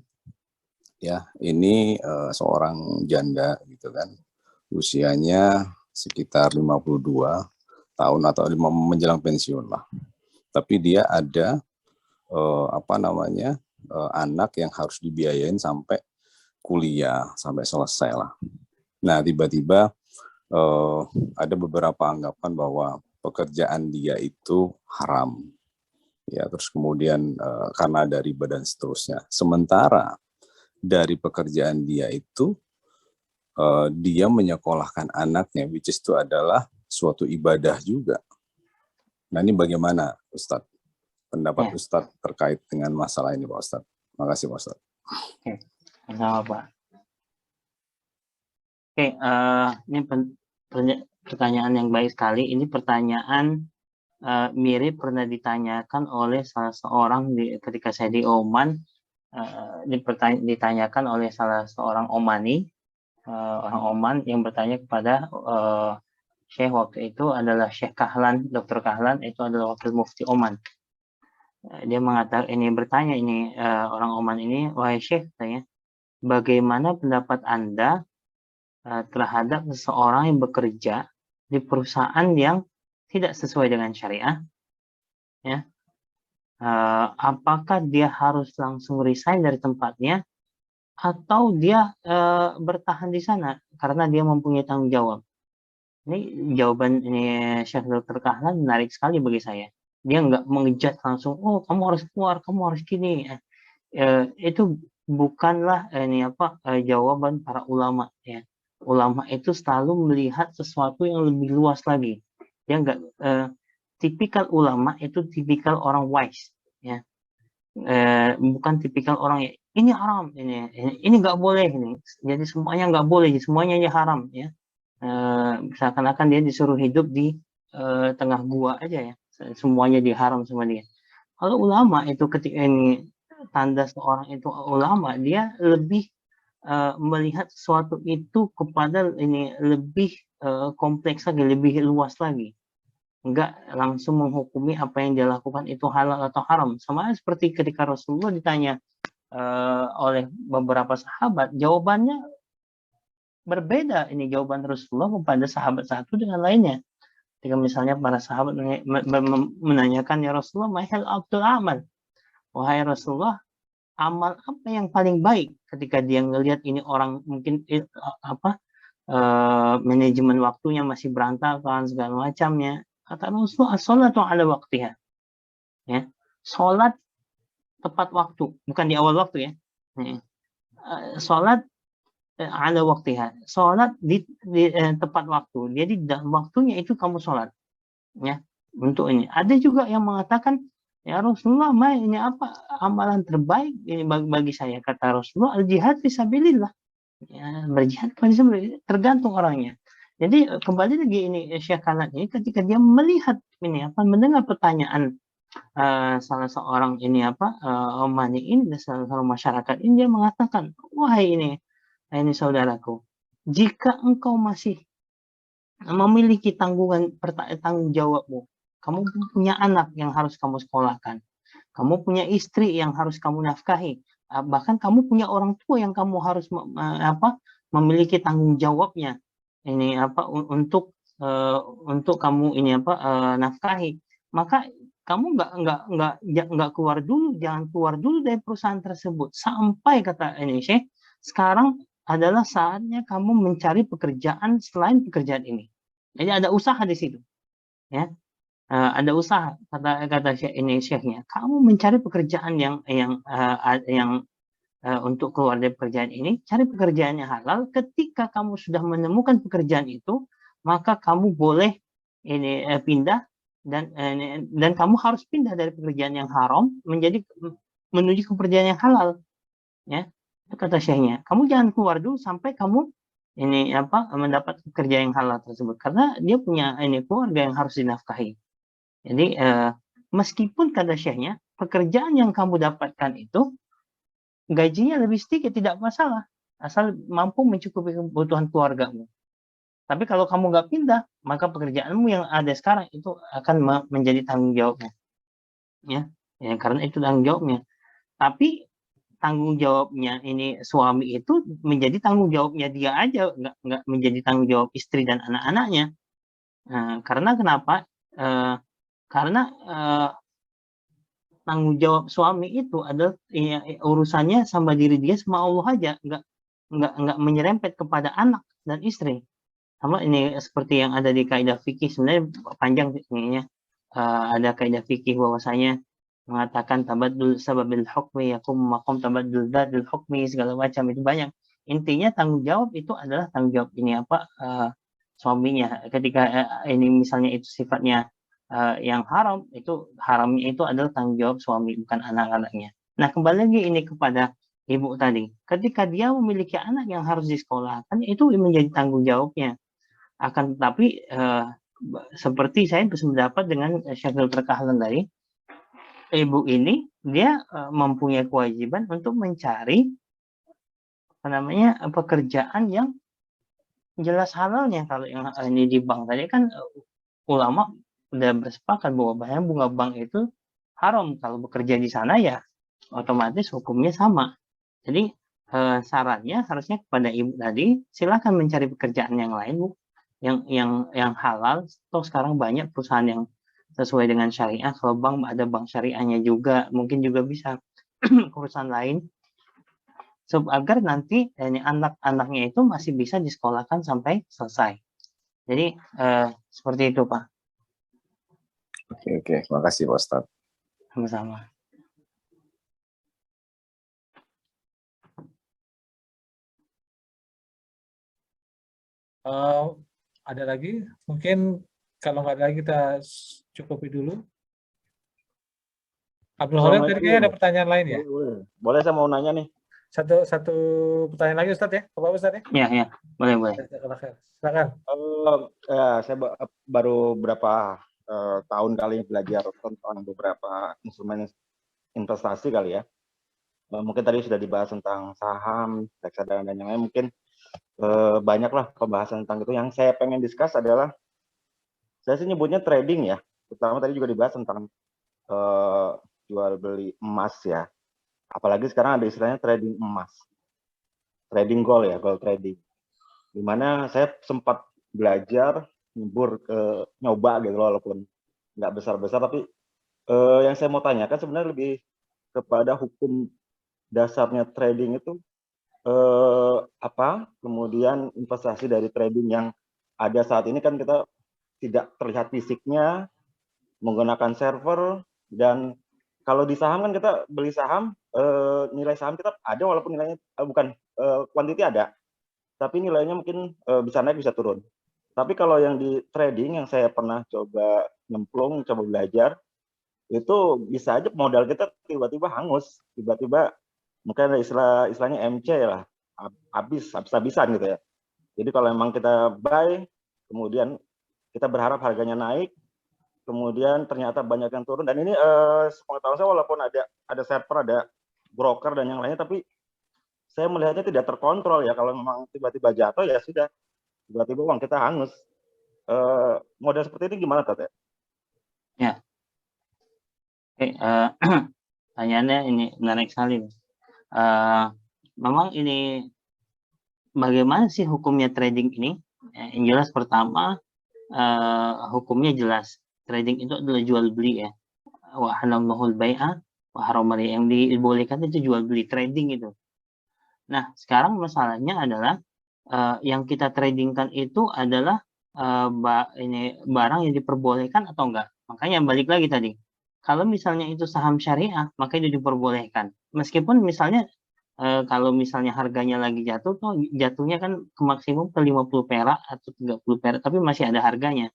ya, ini seorang janda gitu kan, usianya sekitar 52 tahun atau menjelang pensiun lah. Tapi dia ada anak yang harus dibiayain sampai kuliah, sampai selesai lah. Nah, tiba-tiba ada beberapa anggapan bahwa pekerjaan dia itu haram. Ya, terus kemudian karena ada riba dan seterusnya. Sementara dari pekerjaan dia itu dia menyekolahkan anaknya, which is itu adalah suatu ibadah juga. Nah ini bagaimana Ustadz? Pendapat Ustadz terkait dengan masalah ini Pak Ustadz. Terima kasih Pak Ustadz. Oke, sama Pak. Oke, ini pertanyaan yang baik sekali. Ini pertanyaan mirip pernah ditanyakan oleh salah seorang ketika saya di Oman. Ditanyakan oleh salah seorang Omani, orang Oman yang bertanya kepada Syekh waktu itu adalah Syekh Kahlan, Dr. Kahlan, itu adalah wakil mufti Oman. Dia mengatakan bertanya orang Oman ini, wahai Syekh, tanya, bagaimana pendapat Anda terhadap seseorang yang bekerja di perusahaan yang tidak sesuai dengan syariah, ya? Apakah dia harus langsung resign dari tempatnya atau dia bertahan di sana karena dia mempunyai tanggung jawab? Ini jawaban Syekh Dr. Kahlan menarik sekali bagi saya. Dia nggak mengejat langsung, oh kamu harus keluar, kamu harus gini. Itu bukanlah jawaban para ulama. Ya. Ulama itu selalu melihat sesuatu yang lebih luas lagi. Dia nggak tipikal ulama itu tipikal orang wise, ya, bukan tipikal orang yang ini haram, ini nggak boleh, ini jadi semuanya nggak boleh, semuanya haram, ya. Seakan-akan dia disuruh hidup di tengah gua aja, ya, semuanya diharam sama dia. Kalau ulama itu ketika ini tanda seorang itu ulama, dia lebih melihat sesuatu itu kepada lebih kompleks lagi, lebih luas lagi. Enggak langsung menghukumi apa yang dia lakukan itu halal atau haram. Sama seperti ketika Rasulullah ditanya oleh beberapa sahabat, jawabannya berbeda. Ini jawaban Rasulullah kepada sahabat satu dengan lainnya. Ketika misalnya para sahabat menanyakan, ya Rasulullah, mahal abdul amal, wahai Rasulullah, amal apa yang paling baik? Ketika dia ngelihat ini orang mungkin manajemen waktunya masih berantakan segala macamnya, kata Rasulullah, as-salatu ala waqtiha. Ya, salat tepat waktu, bukan di awal waktu, ya. Salat ala waqtiha. Salat di tepat waktu. Jadi dalam waktunya itu kamu salat. Ya, untuk ini. Ada juga yang mengatakan, ya Rasulullah, ini apa amalan terbaik ini bagi saya? Kata Rasulullah, al-jihad fisabilillah. Ya, berjihad tergantung orangnya. Jadi kembali lagi ini Syekh Kahlan ini ketika dia melihat mendengar pertanyaan salah seorang Omani ini, salah seorang masyarakat ini, dia mengatakan, wahai ini saudaraku, jika engkau masih memiliki tanggung jawabmu, kamu punya anak yang harus kamu sekolahkan, kamu punya istri yang harus kamu nafkahi, bahkan kamu punya orang tua yang kamu harus memiliki tanggung jawabnya untuk kamu nafkahi, maka kamu nggak keluar dulu, jangan keluar dulu dari perusahaan tersebut sampai, kata Syekh, sekarang adalah saatnya kamu mencari pekerjaan selain pekerjaan ini. Jadi ada usaha di situ, ya. Ada usaha, kata Syekhnya, kamu mencari pekerjaan yang untuk keluar dari pekerjaan ini, cari pekerjaan yang halal. Ketika kamu sudah menemukan pekerjaan itu, maka kamu boleh pindah dan kamu harus pindah dari pekerjaan yang haram menuju ke pekerjaan yang halal, ya. Kata Syekhnya, kamu jangan keluar dulu sampai kamu mendapat pekerjaan yang halal tersebut, karena dia punya keluarga yang harus dinafkahi. Jadi meskipun kata Syekhnya, pekerjaan yang kamu dapatkan itu gajinya lebih sedikit, tidak masalah, asal mampu mencukupi kebutuhan keluargamu. Tapi kalau kamu nggak pindah, maka pekerjaanmu yang ada sekarang itu akan menjadi tanggung jawabnya, ya, karena itu tanggung jawabnya. Tapi tanggung jawabnya suami itu menjadi tanggung jawabnya dia aja, nggak menjadi tanggung jawab istri dan anak-anaknya. Karena kenapa? Karena tanggung jawab suami itu adalah urusannya sama diri dia, sama Allah aja, nggak menyerempet kepada anak dan istri. Sama ini seperti yang ada di kaidah fikih, sebenarnya panjang ininya. Ada kaidah fikih bahwasanya mengatakan tabaddul sababil hukmi yakum maqam tabaddul dzadil hukmi, segala macam itu banyak. Intinya tanggung jawab itu adalah tanggung jawab suaminya. Ketika ini misalnya itu sifatnya yang haram, itu haramnya itu adalah tanggung jawab suami, bukan anak-anaknya. Nah, kembali lagi ini kepada ibu tadi. Ketika dia memiliki anak yang harus disekolahkan, itu menjadi tanggung jawabnya. Akan tetapi seperti saya berpendapat dengan Syakil Terkahlan tadi, ibu ini dia mempunyai kewajiban untuk mencari pekerjaan yang jelas halalnya. Kalau yang ini di bank tadi kan ulama udah bersepakat bahwa bunga bank itu haram. Kalau bekerja di sana ya otomatis hukumnya sama. Jadi sarannya harusnya kepada ibu tadi, silakan mencari pekerjaan yang lain, Bu, yang halal. Toh sekarang banyak perusahaan yang sesuai dengan syariah. Kalau bank ada bank syariahnya juga, mungkin juga bisa perusahaan lain. Agar nanti anak-anaknya itu masih bisa disekolahkan sampai selesai. Jadi seperti itu, Pak. Oke, terima kasih Pak Ustadz. Sama-sama. Ada lagi? Mungkin kalau nggak ada lagi kita cukupi dulu. Abdul Khalid, tadi kayaknya ada pertanyaan lain ya? Boleh, saya mau nanya nih. Satu pertanyaan lagi Ustadz ya, Bapak Ustadz ya? Ya, boleh. Silakan. Saya baru berapa tahun kali belajar tentang beberapa instrumen investasi kali ya. Mungkin tadi sudah dibahas tentang saham, reksadana dan yang lain. Mungkin banyaklah pembahasan tentang itu. Yang saya pengen discuss adalah, saya sih nyebutnya trading ya. Terutama tadi juga dibahas tentang jual beli emas ya. Apalagi sekarang ada istilahnya trading emas, trading gold ya, gold trading. Dimana saya sempat belajar, nyoba gitu loh, walaupun nggak besar-besar, tapi yang saya mau tanyakan sebenarnya lebih kepada hukum dasarnya trading itu apa, kemudian investasi dari trading yang ada saat ini kan kita tidak terlihat fisiknya, menggunakan server, dan kalau di saham kan kita beli saham, nilai saham kita ada walaupun nilainya kuantiti ada, tapi nilainya mungkin bisa naik bisa turun. Tapi kalau yang di trading yang saya pernah coba nyemplung, coba belajar, itu bisa aja modal kita tiba-tiba hangus, tiba-tiba mungkin ada istilahnya MC lah, habis-habisan gitu ya. Jadi kalau memang kita buy, kemudian kita berharap harganya naik, kemudian ternyata banyak yang turun, dan ini sepengetahuan saya walaupun ada server, ada broker dan yang lainnya, tapi saya melihatnya tidak terkontrol ya. Kalau memang tiba-tiba jatuh ya sudah, tiba-tiba uang kita hangus. Model seperti ini gimana, Tete? Ya. Oke, pertanyaannya ini menarik sekali. Memang ini bagaimana sih hukumnya trading ini? Yang jelas pertama, hukumnya jelas. Trading itu adalah jual beli ya. Wa halallahu al-bai'a wa harrama riba. Yang dibolehkan itu jual beli, trading itu. Nah, sekarang masalahnya adalah yang kita tradingkan itu adalah barang yang diperbolehkan atau enggak. Makanya balik lagi tadi. Kalau misalnya itu saham syariah, maka itu diperbolehkan. Meskipun misalnya kalau misalnya harganya lagi jatuh, tuh jatuhnya kan ke maksimum ke 50 perak atau 30 perak, tapi masih ada harganya.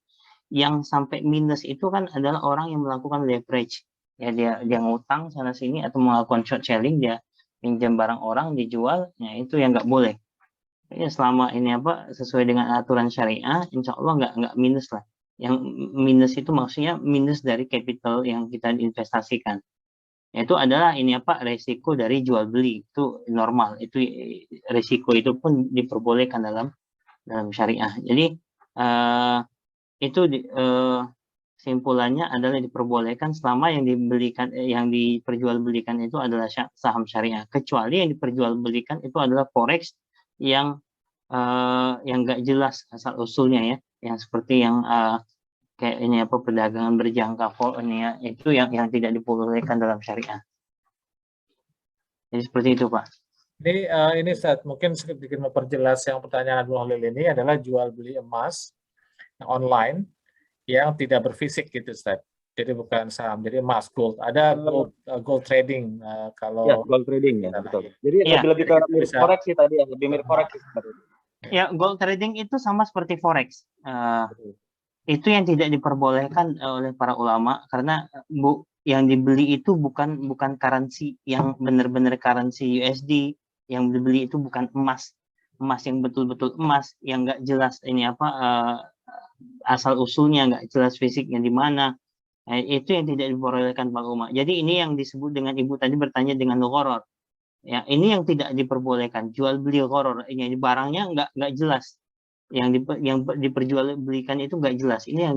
Yang sampai minus itu kan adalah orang yang melakukan leverage. Ya, dia ngutang sana sini atau melakukan short selling, dia pinjam barang orang dijual, ya itu yang nggak boleh. Ya, selama ini sesuai dengan aturan syariah, insya Allah nggak minus lah. Yang minus itu maksudnya minus dari capital yang kita investasikan. Itu adalah resiko dari jual beli, itu normal. Itu resiko itu pun diperbolehkan dalam syariah. Jadi itu simpulannya adalah diperbolehkan selama yang diperjualbelikan itu adalah saham syariah. Kecuali yang diperjualbelikan itu adalah forex yang nggak jelas asal usulnya ya, yang seperti yang kayak ini perdagangan berjangka ini ya, itu yang tidak diperbolehkan dalam syariah. Jadi seperti itu, Pak. Ini Ustaz, mungkin sedikit memperjelas yang pertanyaan Abdul Khalil ini adalah jual beli emas online yang tidak berfisik gitu, Ustaz. Jadi bukan saham, jadi emas, gold. Ada gold trading kalau ya, gold trading ya, betul. Jadi lebih ke mirip forex sih tadi, lebih mirip forex sih. Ya, gold trading itu sama seperti forex. Itu yang tidak diperbolehkan oleh para ulama karena yang dibeli itu bukan currency yang benar-benar currency USD, yang dibeli itu bukan emas yang betul-betul emas yang nggak jelas ini apa asal usulnya, nggak jelas fisiknya di mana. Nah, itu yang tidak diperbolehkan para ulama. Jadi ini yang disebut dengan ibu tadi bertanya dengan gharar. Ya, ini yang tidak diperbolehkan, jual beli gharar. Ini barangnya nggak jelas, yang diperjualbelikan itu nggak jelas. Ini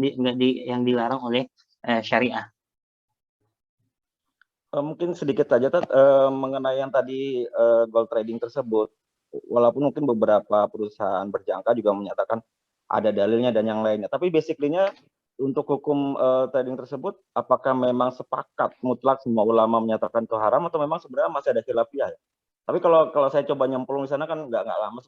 yang dilarang oleh syariah. Mungkin sedikit saja mengenai yang tadi gold trading tersebut, walaupun mungkin beberapa perusahaan berjangka juga menyatakan ada dalilnya dan yang lainnya, tapi basically-nya untuk hukum trading tersebut, apakah memang sepakat mutlak semua ulama menyatakan itu haram atau memang sebenarnya masih ada khilafiyah ya? Tapi kalau saya coba nyemplung di sana kan nggak lama,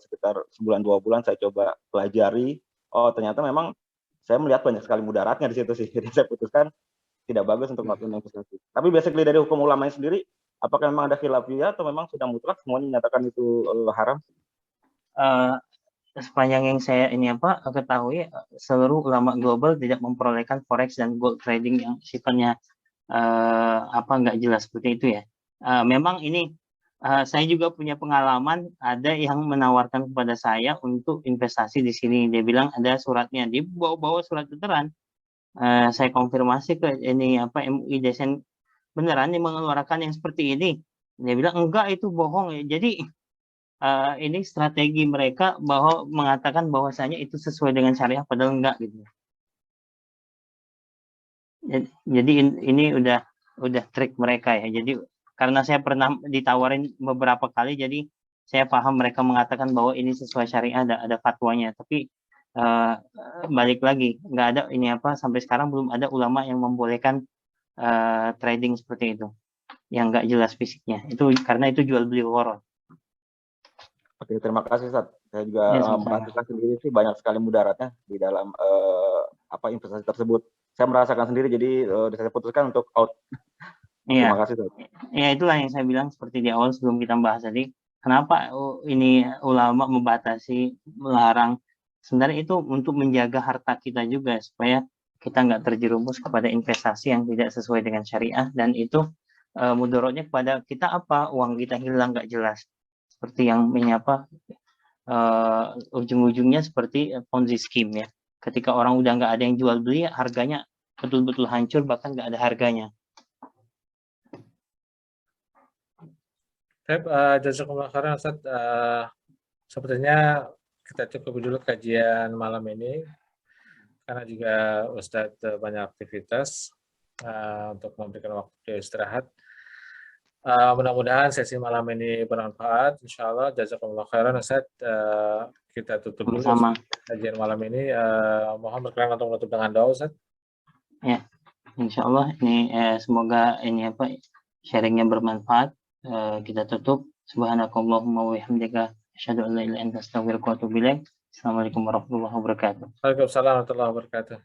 sekitar sebulan 2 bulan saya coba pelajari. Oh ternyata memang saya melihat banyak sekali mudaratnya di situ sih. Jadi saya putuskan tidak bagus untuk melakukan investasi. Tapi basically dari hukum ulamanya sendiri, apakah memang ada khilafiyah atau memang sudah mutlak semuanya menyatakan itu haram? Sepanjang yang saya ketahui, seluruh ulama global tidak memperbolehkan forex dan gold trading yang sifatnya nggak jelas seperti itu ya. Memang ini saya juga punya pengalaman, ada yang menawarkan kepada saya untuk investasi di sini. Dia bilang ada suratnya, dia bawa surat veteran. Saya konfirmasi ke MUI Desen, beneran dia mengeluarkan yang seperti ini? Dia bilang enggak, itu bohong. Jadi ini strategi mereka bahwa mengatakan bahwasanya itu sesuai dengan syariah padahal enggak gitu. Jadi ini udah trik mereka ya. Jadi karena saya pernah ditawarin beberapa kali, jadi saya paham mereka mengatakan bahwa ini sesuai syariah, ada fatwanya. Tapi balik lagi, nggak ada sampai sekarang belum ada ulama yang membolehkan trading seperti itu, yang nggak jelas fisiknya. Itu karena itu jual beli gharar. Oke, terima kasih Ustaz. Saya juga merasakan sendiri sih banyak sekali mudaratnya di dalam investasi tersebut. Saya merasakan sendiri, jadi saya putuskan untuk out. Iya. Terima kasih Ustaz. Ya, itulah yang saya bilang seperti di awal sebelum kita bahas tadi. Kenapa ini ulama membatasi, melarang? Sebenarnya itu untuk menjaga harta kita juga supaya kita nggak terjerumus kepada investasi yang tidak sesuai dengan syariah, dan itu mudaratnya kepada kita uang kita hilang nggak jelas. Seperti yang ujung-ujungnya seperti Ponzi scheme ya. Ketika orang udah nggak ada yang jual beli, harganya betul-betul hancur, bahkan nggak ada harganya. Jazakumullah khairan Ustaz. Sepertinya kita cukup dulu kajian malam ini karena juga Ustaz banyak aktivitas untuk memberikan waktu istirahat. Mudah-mudahan sesi malam ini bermanfaat. Insyaallah jazakumullah khairan Ustaz. Kita tutup dulu kajian malam ini. Mohon berkenan untuk menutup dengan doa Ustaz. Ya, insyaallah ini semoga ini sharingnya bermanfaat. Kita tutup. Subhanakallahumma wa bihamdika asyhadu an la ilaha illa anta astaghfiruka wa atubu ilaik. Assalamualaikum warahmatullahi wabarakatuh. Waalaikumsalam warahmatullahi wabarakatuh.